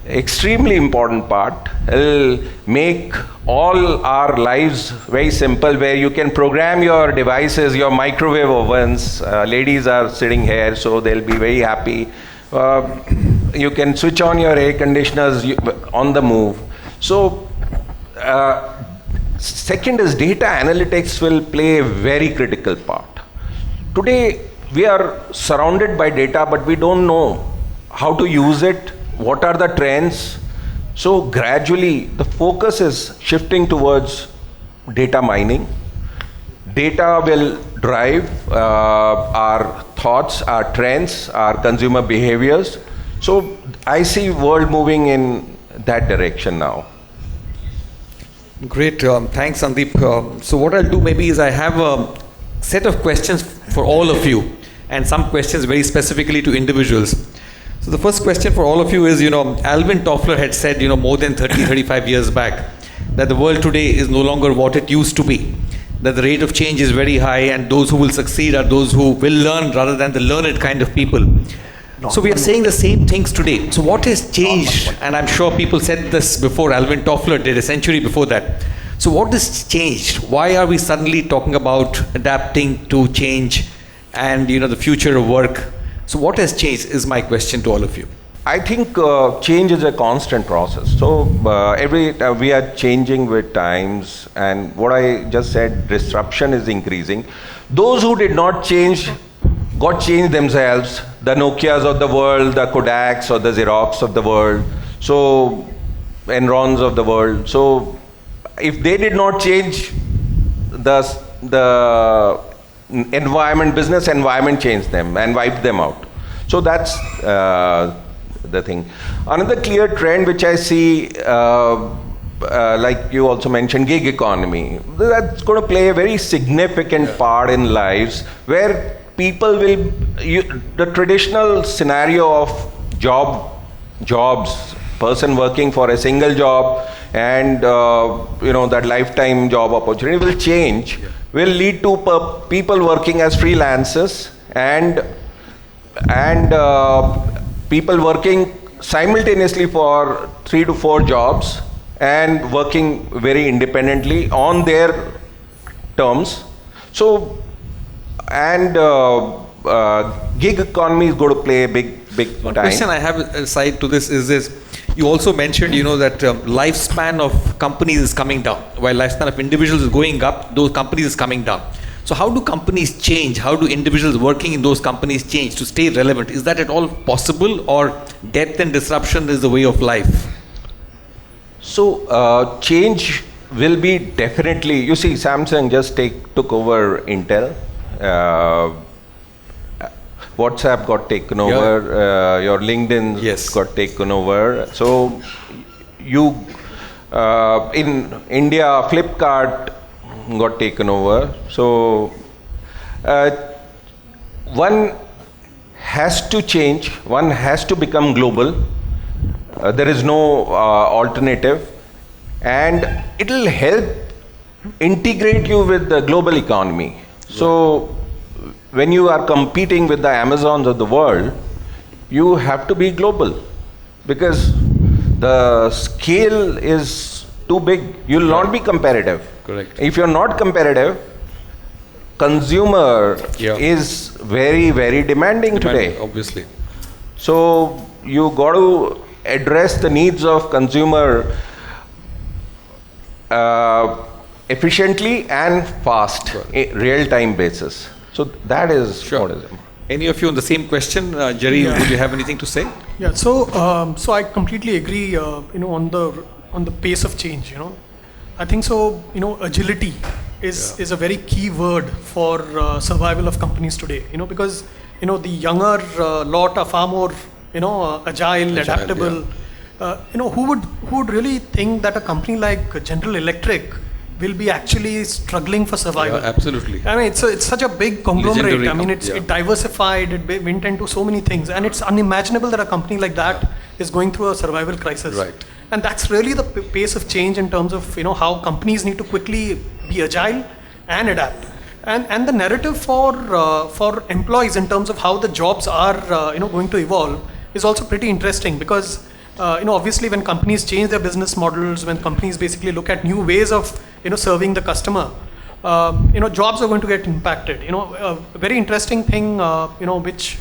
extremely important part. It'll make all our lives very simple, where you can program your devices, your microwave ovens. Ladies are sitting here, so they'll be very happy. You can switch on your air conditioners on the move. So second is data analytics will play a very critical part. Today we are surrounded by data, but we don't know how to use it, what are the trends. So gradually the focus is shifting towards data mining. Data will drive our thoughts, our trends, our consumer behaviors. So I see world moving in that direction now. Great, thanks Sandeep. So what I'll do maybe is I have a set of questions for all of you, and some questions very specifically to individuals. So the first question for all of you is, Alvin Toffler had said, more than 35 years back, that the world today is no longer what it used to be, that the rate of change is very high, and those who will succeed are those who will learn rather than the learned kind of people. So we are saying the same things today. So what has changed? And I'm sure people said this before Alvin Toffler did, a century before that. So what has changed? Why are we suddenly talking about adapting to change and the future of work? So what has changed is my question to all of you. I think change is a constant process. So we are changing with times, and what I just said, disruption is increasing. Those who did not change got changed themselves. The Nokias of the world, the Kodaks or the Xerox of the world, so Enrons of the world. So if they did not change, the environment, business environment changed them and wiped them out. So that's the thing. Another clear trend which I see, like you also mentioned, gig economy. That's going to play a very significant part in lives, where people will, the traditional scenario of jobs, person working for a single job and that lifetime job opportunity will change, will lead to people working as freelancers and people working simultaneously for 3 to 4 jobs and working very independently on their terms. So, and gig economy is going to play a big One time. question I have aside to this is this. You also mentioned, that lifespan of companies is coming down. While lifespan of individuals is going up, those companies is coming down. So how do companies change? How do individuals working in those companies change to stay relevant? Is that at all possible, or death and disruption is the way of life. So change will be definitely, you see, Samsung just took over Intel. WhatsApp got taken over, your LinkedIn got taken over. So you, in India, Flipkart got taken over. So one has to change, one has to become global. There is no alternative, and it will help integrate you with the global economy. So when you are competing with the Amazons of the world, you have to be global, because the scale is too big. You will not be competitive. Correct. If you are not competitive, consumer is very, very demanding today. Obviously. So you got to address the needs of consumer efficiently and fast, real-time basis. So that is what is it. Any of you on the same question? Jerry, would you have anything to say? Yeah, so I completely agree, on the pace of change, I think so, agility is a very key word for survival of companies today, because, the younger lot are far more, agile, adaptable. Who would really think that a company like General Electric will be actually struggling for survival? Yeah, absolutely. I mean, it's such a big conglomerate. I mean, it diversified, it went into so many things, and it's unimaginable that a company like that is going through a survival crisis. Right. And that's really the pace of change in terms of how companies need to quickly be agile and adapt. And the narrative for employees in terms of how the jobs are going to evolve is also pretty interesting, because obviously when companies change their business models, when companies basically look at new ways of serving the customer, jobs are going to get impacted. A very interesting thing which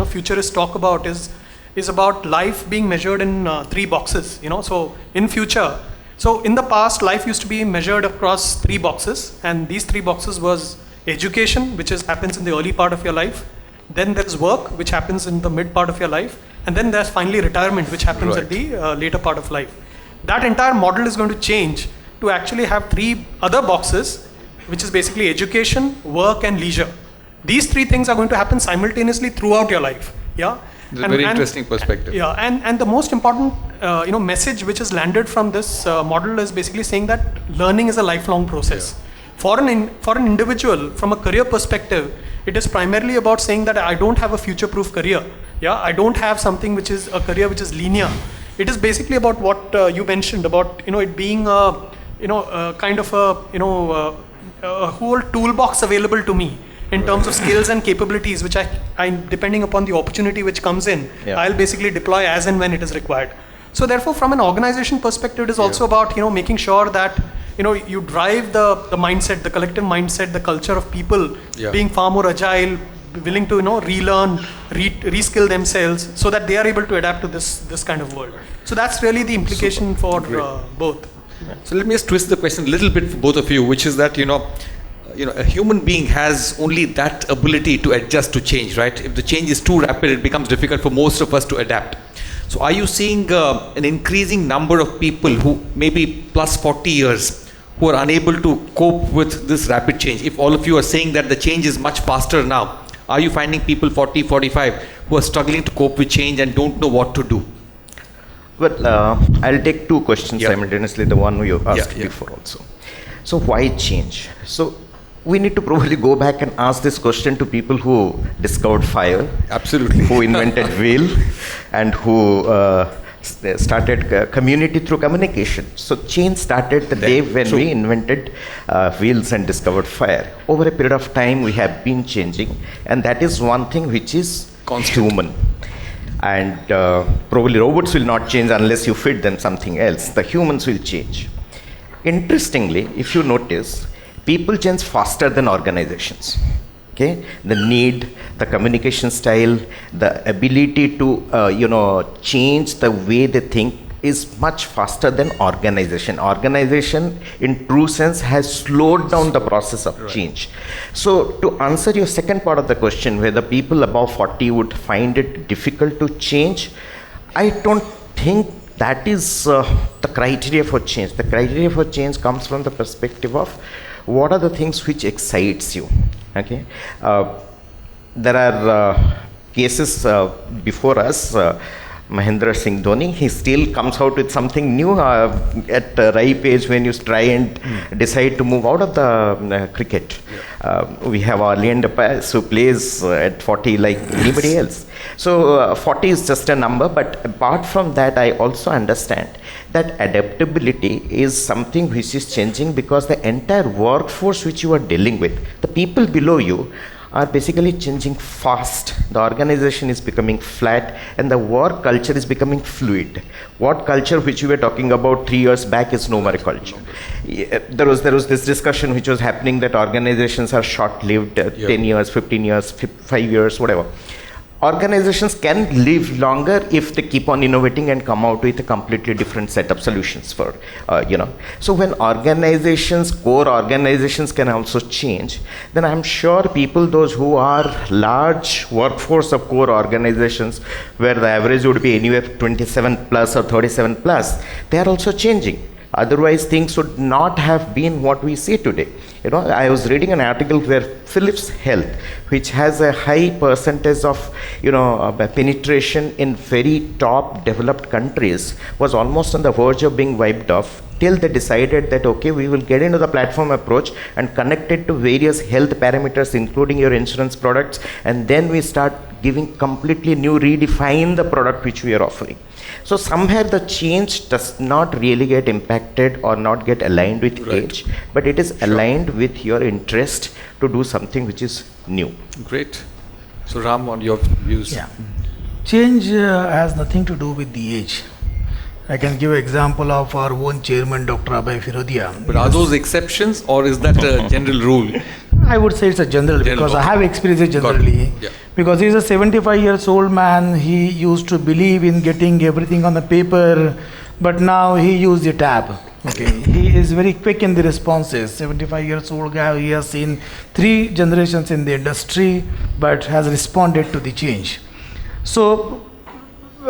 futurists talk about is about life being measured in 3 boxes. So in future, so in the past, life used to be measured across 3 boxes, and these 3 boxes was education, which happens in the early part of your life. Then there's work, which happens in the mid part of your life. And then there's finally retirement, which happens at the later part of life. That entire model is going to change to actually have 3 other boxes, which is basically education, work, and leisure. These 3 things are going to happen simultaneously throughout your life. Yeah. It's a very interesting perspective. Yeah, and the most important message which has landed from this model is basically saying that learning is a lifelong process. For an individual, from a career perspective, it is primarily about saying that I don't have a future-proof career. Yeah, I don't have something which is a career which is linear. It is basically about what you mentioned about it being a kind of a whole toolbox available to me in terms of skills and capabilities, which I depending upon the opportunity which comes in, I'll basically deploy as and when it is required. So therefore, from an organization perspective, it is also about making sure that you drive the mindset, the collective mindset, the culture of people being far more agile, willing to relearn, reskill themselves, so that they are able to adapt to this kind of world. So that's really the implication for both. So let me just twist the question a little bit for both of you, which is that a human being has only that ability to adjust to change, right? If the change is too rapid, it becomes difficult for most of us to adapt. So are you seeing an increasing number of people who maybe plus 40 years who are unable to cope with this rapid change? If all of you are saying that the change is much faster now, are you finding people 40, 45 who are struggling to cope with change and don't know what to do? Well, I'll take 2 questions simultaneously, the one you asked before also. So why change? So we need to probably go back and ask this question to people who discovered fire. Absolutely. Who invented wheel, and who started community through communication. So change started the day when we invented wheels and discovered fire. Over a period of time, we have been changing, and that is one thing which is human. And probably robots will not change unless you feed them something else. The humans will change. Interestingly, if you notice, people change faster than organizations. Okay, the need, the communication style, the ability to change the way they think is much faster than organization. Organization, in true sense, has slowed down the process of change. So, to answer your second part of the question, whether people above 40 would find it difficult to change, I don't think that is the criteria for change. The criteria for change comes from the perspective of what are the things which excites you. Okay, there are cases before us. Mahendra Singh Dhoni, he still comes out with something new at the ripe age when you try and decide to move out of the cricket. We have Orlando Pass who plays at 40 like anybody else. So 40 is just a number, but apart from that, I also understand that adaptability is something which is changing because the entire workforce which you are dealing with, the people below you, are basically changing fast. The organization is becoming flat and the work culture is becoming fluid. What culture which we were talking about 3 years back is no more culture. There was this discussion which was happening that organizations are short-lived, 10 years, 15 years, 5 years, whatever. Organizations can live longer if they keep on innovating and come out with a completely different set of solutions for, So when core organizations can also change, then I'm sure people, those who are large workforce of core organizations, where the average would be anywhere 27 plus or 37 plus, they are also changing. Otherwise, things would not have been what we see today. I was reading an article where Philips Health, which has a high percentage of, penetration in very top developed countries, was almost on the verge of being wiped off till they decided that, okay, we will get into the platform approach and connect it to various health parameters, including your insurance products, and then we start giving completely new, redefine the product which we are offering. So somewhere the change does not really get impacted or not get aligned with age, but it is aligned with your interest to do something which is new. Great. So Ram, on your views? Yeah. Change has nothing to do with the age. I can give an example of our own chairman, Dr. Abhay Firodia. But are those exceptions or is that a general rule? I would say it's a general because I have experienced it generally. Yeah. Because he's a 75-year-old man, he used to believe in getting everything on the paper, but now he uses the tab. Okay, he is very quick in the responses. 75-year-old guy, he has seen 3 generations in the industry, but has responded to the change. So,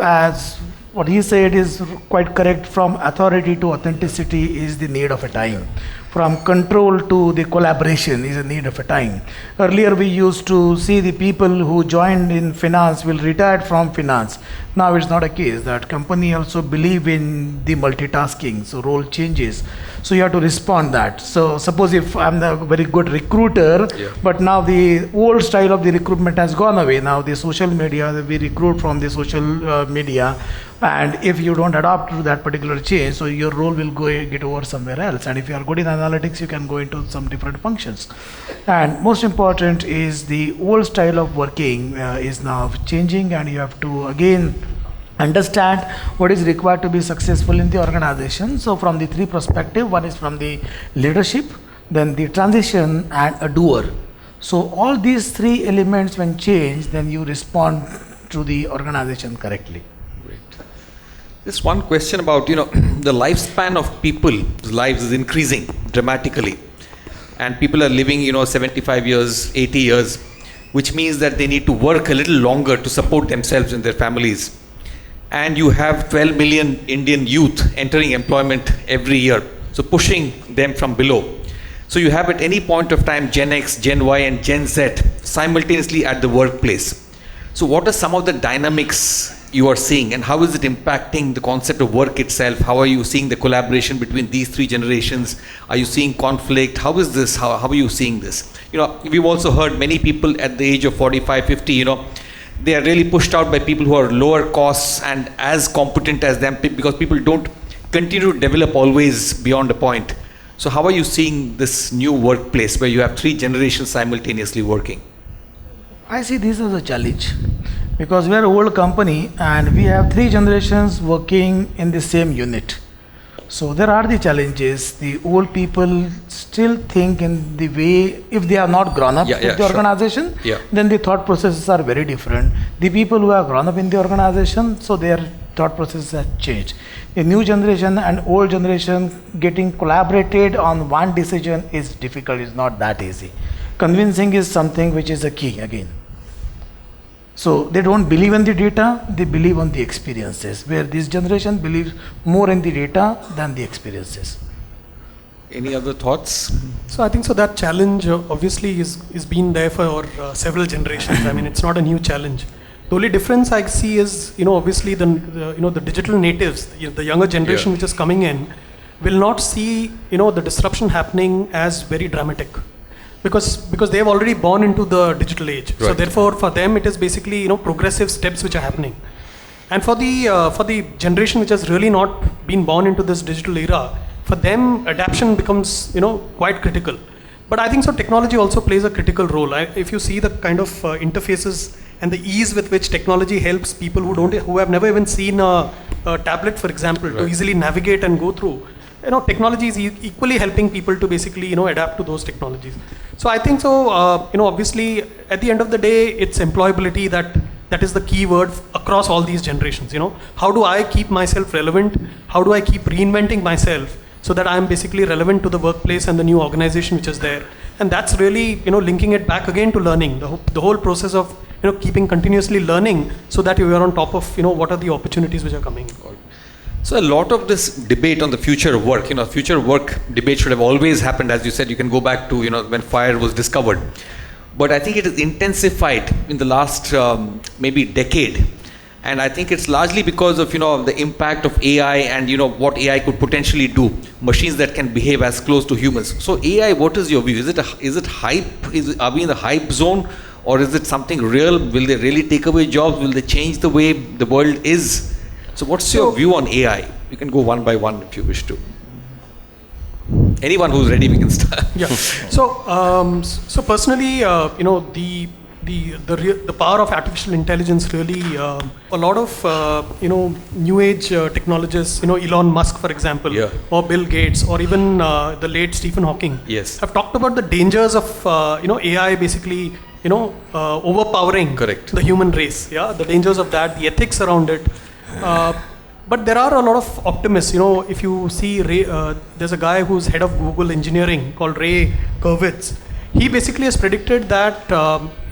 as what he said is quite correct, from authority to authenticity is the need of a time. From control to the collaboration is a need of a time. Earlier we used to see the people who joined in finance will retire from finance. Now it's not a case. That company also believe in the multitasking, so role changes. So you have to respond that. So suppose if I'm the very good recruiter, but now the old style of the recruitment has gone away. Now the social media, we recruit from the social media. And if you don't adapt to that particular change, so your role will get over somewhere else. And if you are good in analytics, you can go into some different functions. And most important is the old style of working is now changing, and you have to again understand what is required to be successful in the organization. So from the 3 perspectives, one is from the leadership, then the transition, and a doer. So all these 3 elements when change, then you respond to the organization correctly. Just one question about, the lifespan of people's lives is increasing dramatically. And people are living, 75 years, 80 years, which means that they need to work a little longer to support themselves and their families. And you have 12 million Indian youth entering employment every year, so pushing them from below. So you have at any point of time Gen X, Gen Y and Gen Z simultaneously at the workplace. So what are some of the dynamics you are seeing, and how is it impacting the concept of work itself? How are you seeing the collaboration between these 3 generations? Are you seeing conflict? How is this? How are you seeing this? We've also heard many people at the age of 45, 50, they are really pushed out by people who are lower costs and as competent as them, because people don't continue to develop always beyond a point. So how are you seeing this new workplace where you have 3 generations simultaneously working? I see this as a challenge. Because we are an old company and we have 3 generations working in the same unit. So there are the challenges. The old people still think in the way, if they are not grown up with the organization, then the thought processes are very different. The people who are grown up in the organization, so their thought process has changed. The new generation and old generation getting collaborated on one decision is difficult, it's not that easy. Convincing is something which is a key again. So they don't believe in the data, they believe on the experiences, where this generation believes more in the data than the experiences. Any other thoughts? So I think so that challenge obviously is been there for several generations. I mean, it's not a new challenge. The only difference I see is, obviously the digital natives, the younger generation which is coming in, will not see, the disruption happening as very dramatic. Because they have already born into the digital age. Right. So therefore, for them, it is basically, progressive steps which are happening. And for the generation which has really not been born into this digital era, for them, adaptation becomes, quite critical. But I think so technology also plays a critical role. If you see the kind of interfaces and the ease with which technology helps people who have never even seen a tablet, for example, to easily navigate and go through, technology is equally helping people to basically, adapt to those technologies. So I think so, obviously, at the end of the day, it's employability that is the key word across all these generations. How do I keep myself relevant? How do I keep reinventing myself so that I'm basically relevant to the workplace and the new organization which is there? And that's really, linking it back again to learning, the whole process of, keeping continuously learning so that you are on top of, what are the opportunities which are coming. So a lot of this debate on the future of work, future of work debate should have always happened. As you said, you can go back to, when fire was discovered. But I think it is intensified in the last maybe decade. And I think it's largely because of, the impact of AI and, what AI could potentially do. Machines that can behave as close to humans. So AI, what is your view? Is it hype? Are we in the hype zone? Or is it something real? Will they really take away jobs? Will they change the way the world is? So what's your view on AI? You can go one by one if you wish to. Anyone who's ready, we can start. Yeah. So personally, the power of artificial intelligence really, a lot of new age technologists, Elon Musk, for example, or Bill Gates, or even the late Stephen Hawking, have talked about the dangers of AI basically overpowering the human race. The dangers of that, the ethics around it. But there are a lot of optimists. If you see, there's a guy who's head of Google engineering called Ray Kurwitz. He basically has predicted that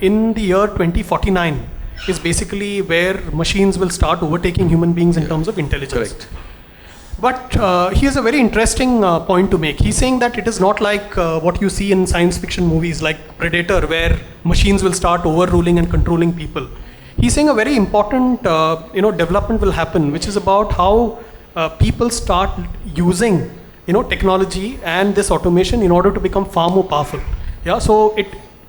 in the year 2049 is basically where machines will start overtaking human beings in terms of intelligence. Correct. But he has a very interesting point to make. He's saying that it is not like what you see in science fiction movies like Predator, where machines will start overruling and controlling people. He's saying a very important development will happen, which is about how people start using technology and this automation in order to become far more powerful. So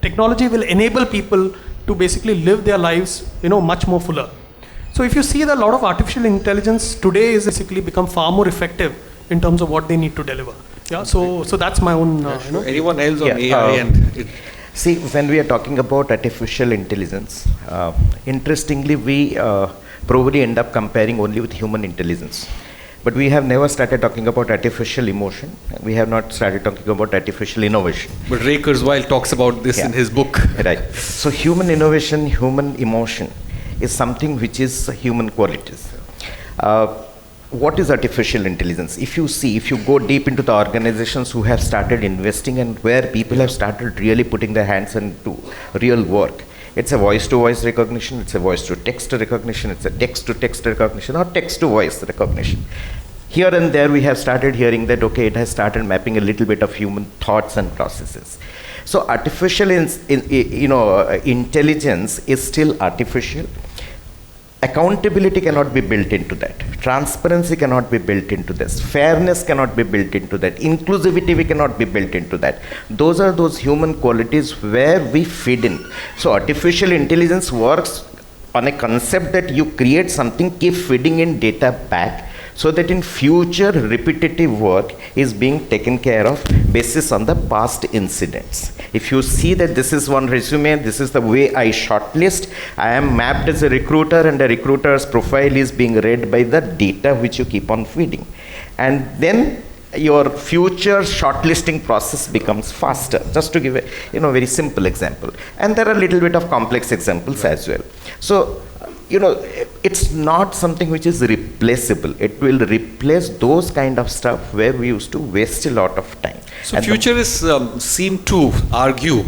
technology will enable people to basically live their lives much more fuller. So if you see that a lot of artificial intelligence today is basically become far more effective in terms of what they need to deliver. So that's my own. Anyone else on AI See, when we are talking about artificial intelligence, interestingly, we probably end up comparing only with human intelligence. But we have never started talking about artificial emotion. We have not started talking about artificial innovation. But Ray Kurzweil talks about this in his book. Right. So human innovation, human emotion is something which is human qualities. What is artificial intelligence? If you go deep into the organizations who have started investing and where people have started really putting their hands into real work, it's a voice-to-voice recognition, it's a voice-to-text recognition, it's a text-to-text recognition, or text-to-voice recognition. Here and there we have started hearing that, okay, it has started mapping a little bit of human thoughts and processes. So artificial intelligence is still artificial. Accountability cannot be built into that. Transparency cannot be built into this. Fairness cannot be built into that. Inclusivity cannot be built into that. Those are those human qualities where we feed in. So artificial intelligence works on a concept that you create something, keep feeding in data back, so that in future repetitive work is being taken care of basis on the past incidents. If you see that this is one resume, this is the way I shortlist, I am mapped as a recruiter and a recruiter's profile is being read by the data which you keep on feeding. And then your future shortlisting process becomes faster. Just to give a very simple example. And there are a little bit of complex examples as well. So it's not something which is replaceable. It will replace those kind of stuff where we used to waste a lot of time. So futurists seem to argue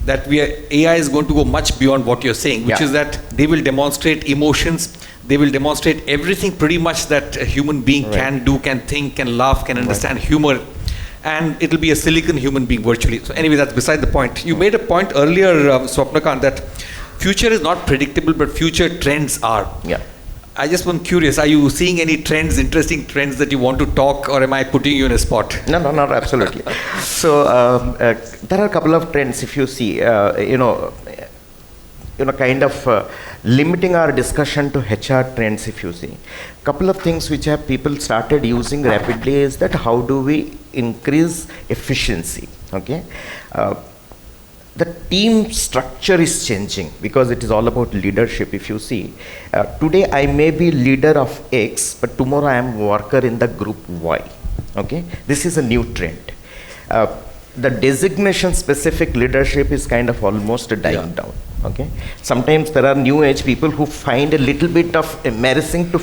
that AI is going to go much beyond what you're saying, which is that they will demonstrate emotions, they will demonstrate everything pretty much that a human being can do, can think, can laugh, can understand humor, and it'll be a silicon human being virtually. So anyway, that's beside the point. You made a point earlier, Swapnakant, that future is not predictable, but future trends are. Yeah. I just was curious, are you seeing any trends, interesting trends that you want to talk, or am I putting you in a spot? No, not absolutely. So there are a couple of trends. If you see, kind of limiting our discussion to HR trends. If you see, couple of things which have people started using rapidly is that how do we increase efficiency? Okay. The team structure is changing because it is all about leadership. If you see, today I may be leader of X, but tomorrow I am worker in the group Y. Okay, this is a new trend. The designation specific leadership is kind of almost dying down. Okay, sometimes there are new age people who find a little bit of embarrassing to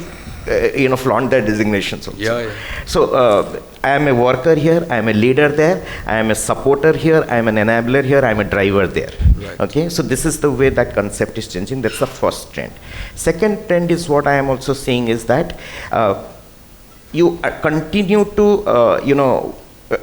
flaunt their designations also. So I am a worker here, I am a leader there, I am a supporter here, I am an enabler here, I am a driver there. Okay, so this is the way that concept is changing. That's the first trend. Second trend is what I am also saying is that you continue to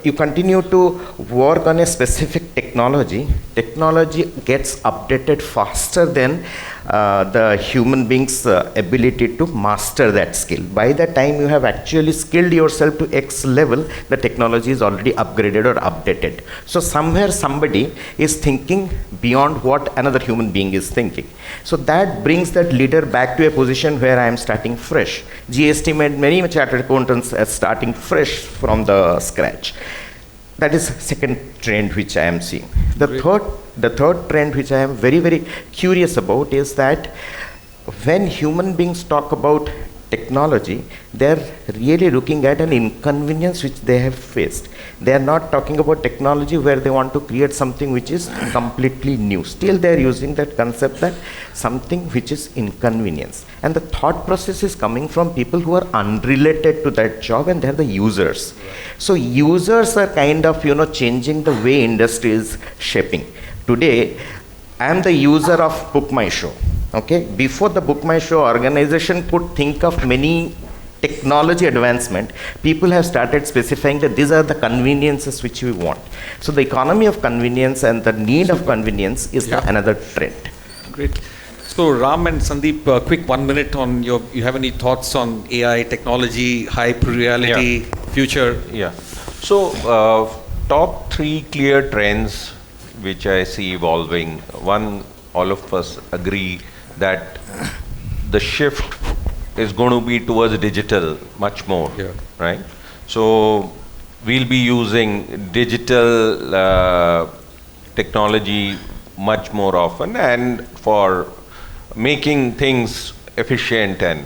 you continue to work on a specific technology. Technology gets updated faster than the human being's ability to master that skill. By the time you have actually skilled yourself to X level, the technology is already upgraded or updated. So somewhere somebody is thinking beyond what another human being is thinking. So that brings that leader back to a position where I am starting fresh. GST made many chartered accountants as starting fresh from the scratch. That is second trend which I am seeing. The third trend which I am very, very curious about is that when human beings talk about technology, they are really looking at an inconvenience which they have faced. They are not talking about technology where they want to create something which is completely new. Still they are using that concept that something which is inconvenience. And the thought process is coming from people who are unrelated to that job, and they are the users. So users are kind of changing the way industry is shaping. Today, I am the user of Book My Show. Okay, before the Book My Show organization could think of many technology advancement, people have started specifying that these are the conveniences which we want. So the economy of convenience and the need of convenience is another trend. Great. So Ram and Sandeep, quick 1 minute on you have any thoughts on AI, technology, hype, reality, future? Yeah. So top 3 clear trends which I see evolving. One, all of us agree that the shift is going to be towards digital much more, right? So we'll be using digital technology much more often, and for making things efficient. And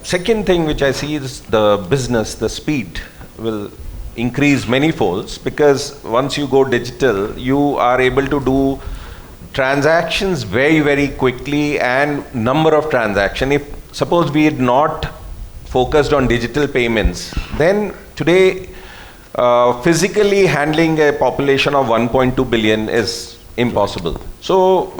second thing which I see is the business, the speed will increase many folds, because once you go digital, you are able to do transactions very, very quickly, and number of transactions. If suppose we had not focused on digital payments, then today physically handling a population of 1.2 billion is impossible. So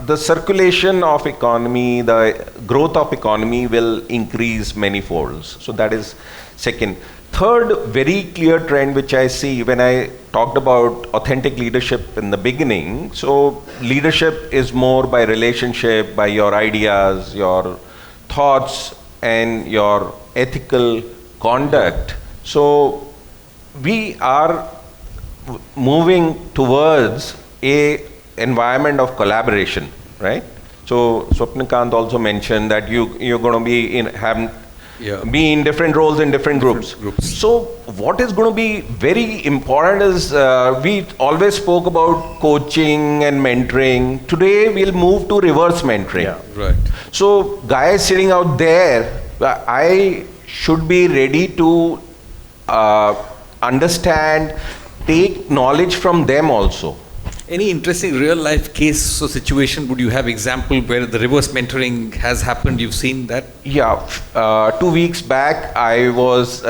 the circulation of economy, the growth of economy will increase many folds. So that is second. Third very clear trend which I see when I talked about authentic leadership in the beginning. So leadership is more by relationship, by your ideas, your thoughts, and your ethical conduct. So we are moving towards a environment of collaboration, right? So Swapnakant also mentioned that you're going to be be in different roles in different groups. So what is going to be very important is we always spoke about coaching and mentoring. Today we'll move to reverse mentoring. Right. So guys sitting out there, I should be ready to understand, take knowledge from them also. Any interesting real life case or situation? Would you have example where the reverse mentoring has happened? You've seen that? Yeah, 2 weeks back I was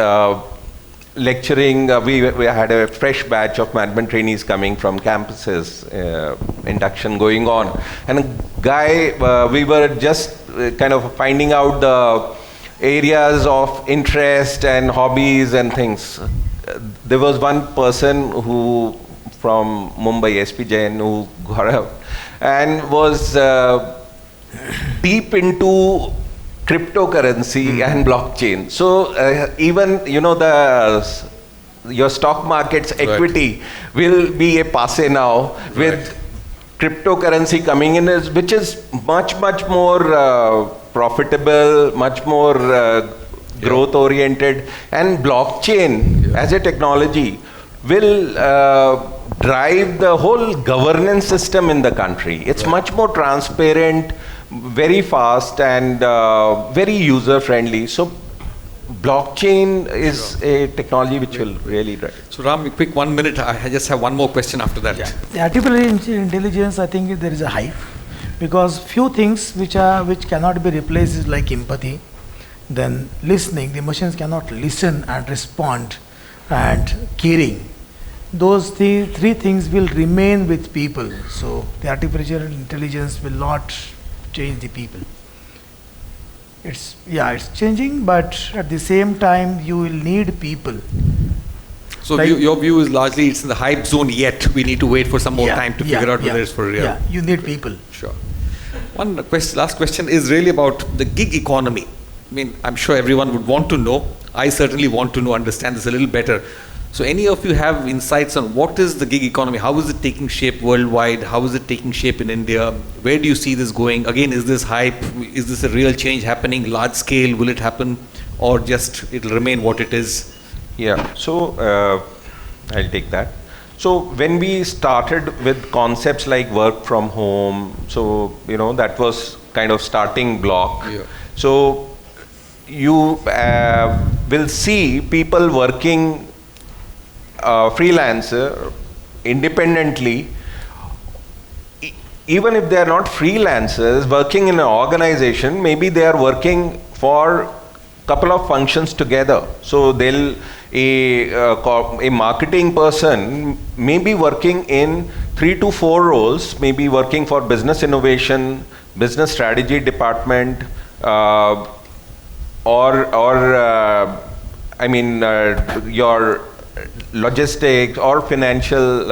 lecturing. We had a fresh batch of management trainees coming from campuses, induction going on, and a guy, we were just kind of finding out the areas of interest and hobbies and things. There was one person who from Mumbai, SP Jain, who got up and was deep into cryptocurrency and blockchain. So even your stock market's equity will be a passe now with cryptocurrency coming in, which is much more profitable, much more growth oriented, and blockchain as a technology will drive the whole governance system in the country. It's much more transparent, very fast, and very user friendly. So blockchain is a technology which will really drive. So Ram, quick 1 minute. I just have one more question after that. The artificial intelligence, I think there is a hype, because few things which cannot be replaced is like empathy, then listening. The machines cannot listen and respond, and caring. Those three things will remain with people. So the artificial intelligence will not change the people. It's changing, but at the same time you will need people. So your view is largely it's in the hype zone yet. We need to wait for some more time to figure out whether it's for real. Yeah, you need people. Sure. Last question is really about the gig economy. I mean, I'm sure everyone would want to know. I certainly want to know, understand this a little better. So any of you have insights on what is the gig economy? How is it taking shape worldwide? How is it taking shape in India? Where do you see this going? Again, is this hype? Is this a real change happening? Large scale? Will it happen? Or just it'll remain what it is? Yeah, so I'll take that. So when we started with concepts like work from home, so that was kind of starting block. Yeah. So you will see people working freelancer independently, even if they are not freelancers working in an organization. Maybe they are working for couple of functions together. So they'll a marketing person may be working in 3 to 4 roles, maybe working for business innovation, business strategy department, your logistics or financial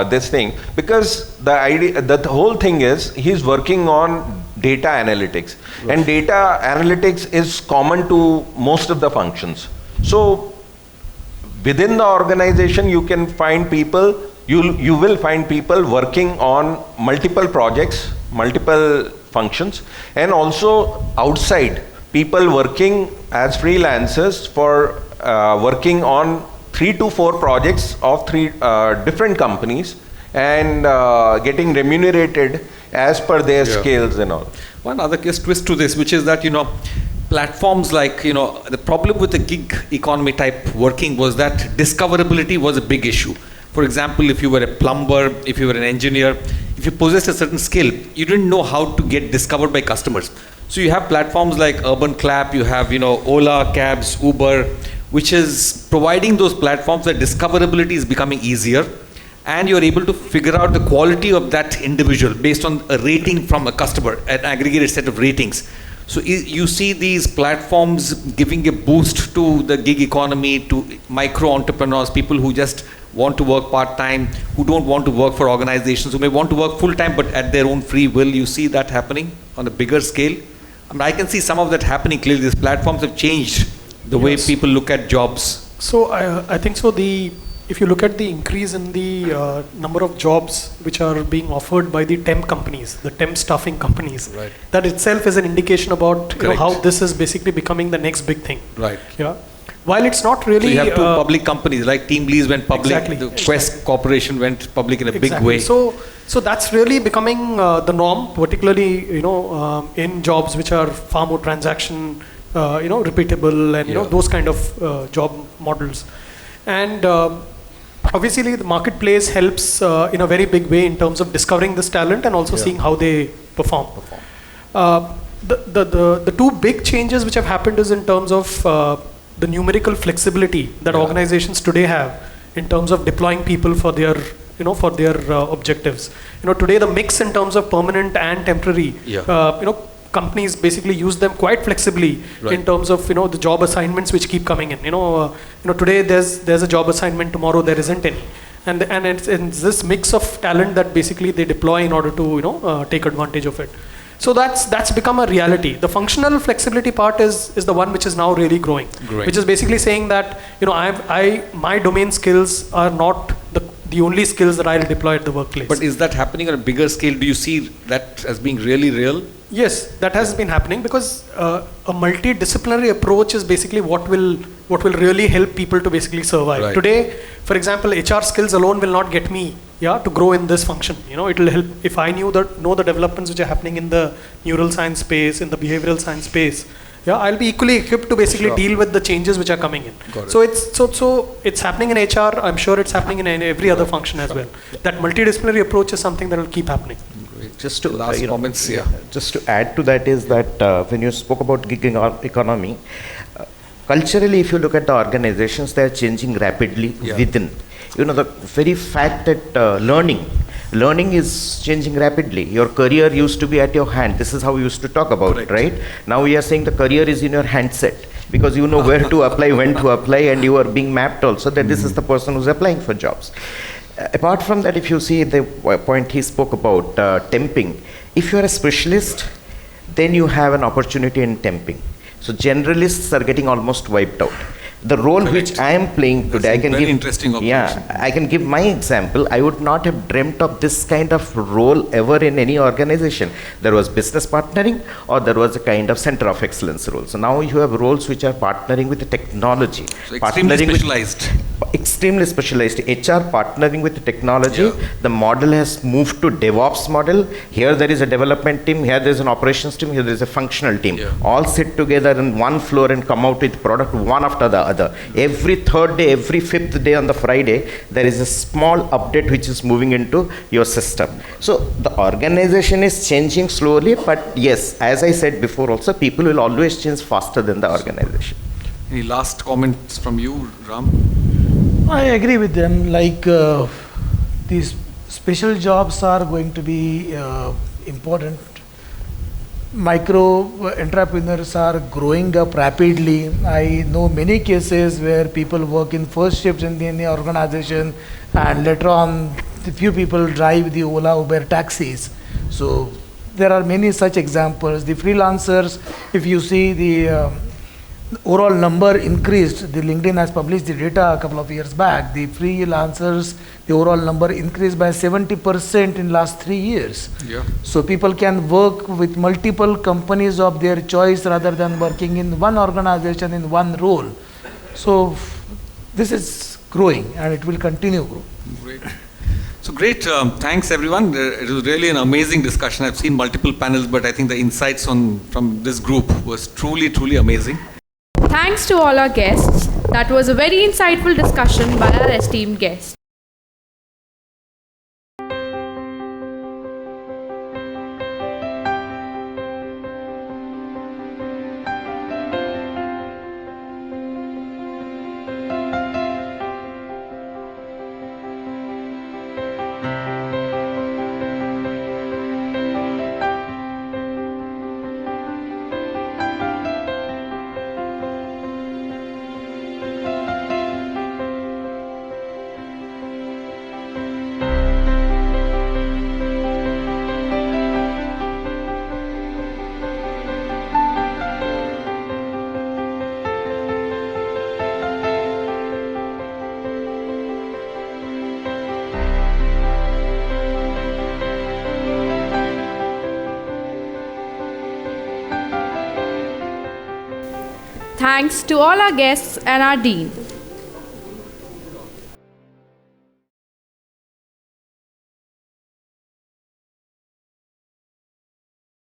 this thing, because the idea, the whole thing is he's working on data analytics, and data analytics is common to most of the functions. So within the organization you can find people, you will find people working on multiple projects, multiple functions, and also outside people working as freelancers for working on 3 to 4 projects of 3 different companies, and getting remunerated as per their skills and all. One other twist to this, which is that platforms like the problem with the gig economy type working was that discoverability was a big issue. For example, if you were a plumber, if you were an engineer, if you possessed a certain skill, you didn't know how to get discovered by customers. So you have platforms like Conclave, you have Ola, Cabs, Uber, which is providing those platforms that discoverability is becoming easier, and you're able to figure out the quality of that individual based on a rating from a customer, an aggregated set of ratings. So you see these platforms giving a boost to the gig economy, to micro entrepreneurs, people who just want to work part-time, who don't want to work for organizations, who may want to work full-time but at their own free will. You see that happening on a bigger scale. I mean, I can see some of that happening clearly. These platforms have changed the way people look at jobs. So I think so. If you look at the increase in the number of jobs which are being offered by the temp companies, the temp staffing companies, right, that itself is an indication about how this is basically becoming the next big thing. Right. Yeah. While it's not really. So you have 2 public companies, like Teamlease went public, exactly, the Quest Corporation went public in a big way. So that's really becoming the norm, particularly in jobs which are far more transaction, repeatable, and those kind of job models. And obviously the marketplace helps in a very big way in terms of discovering this talent and also seeing how they perform. The two big changes which have happened is in terms of the numerical flexibility that organizations today have in terms of deploying people for their objectives. Today the mix in terms of permanent and temporary, companies basically use them quite flexibly in terms of the job assignments which keep coming in. Today there's a job assignment, tomorrow there isn't any, and it's this mix of talent that basically they deploy in order to take advantage of it. So that's become a reality. The functional flexibility part is the one which is now really growing. Which is basically saying that my domain skills are not the only skills that I'll deploy at the workplace. But is that happening on a bigger scale? Do you see that as being really real? Yes, that has been happening because a multidisciplinary approach is basically what will really help people to basically survive. Right. Today, for example, HR skills alone will not get me to grow in this function. It will help if I know the developments which are happening in the neural science space, in the behavioral science space. I'll be equally equipped to basically deal with the changes which are coming in. So it's happening in HR. I'm sure it's happening in every other function as well. That multidisciplinary approach is something that will keep happening. Just to last comments, just to add to that is that when you spoke about gig economy, culturally, if you look at the organizations, they are changing rapidly within. The very fact that learning is changing rapidly. Your career used to be at your hand. This is how we used to talk about it, right? Now we are saying the career is in your handset because you know where to apply, when to apply, and you are being mapped also that this is the person who's applying for jobs. Apart from that, if you see the point he spoke about, temping, if you are a specialist, then you have an opportunity in temping. So generalists are getting almost wiped out. The role which I am playing today, I can give my example. I would not have dreamt of this kind of role ever in any organization. There was business partnering or there was a kind of center of excellence role. So now you have roles which are partnering with the technology. So extremely specialized. Extremely specialized. HR partnering with the technology. The model has moved to DevOps model. Here there is a development team, here there is an operations team, here there is a functional team. All sit together in one floor and come out with product one after the other. Every third day, every fifth day on the Friday, there is a small update which is moving into your system. So the organization is changing slowly, but yes, as I said before also, people will always change faster than the organization. Any last comments from you, Ram? I agree with them. Like these special jobs are going to be important. Micro entrepreneurs are growing up rapidly. I know many cases where people work in first shifts in the organization and later on a few people drive the Ola, Uber taxis. So there are many such examples. The freelancers, if you see the overall number increased, the LinkedIn has published the data a couple of years back. The freelancers, the overall number increased by 70% in last 3 years. So people can work with multiple companies of their choice rather than working in one organization in one role. So this is growing and it will continue growing. Great. So great, thanks everyone. It was really an amazing discussion. I've seen multiple panels, but I think the insights from this group was truly, truly amazing. Thanks to all our guests. That was a very insightful discussion by our esteemed guests. Thanks to all our guests and our Dean.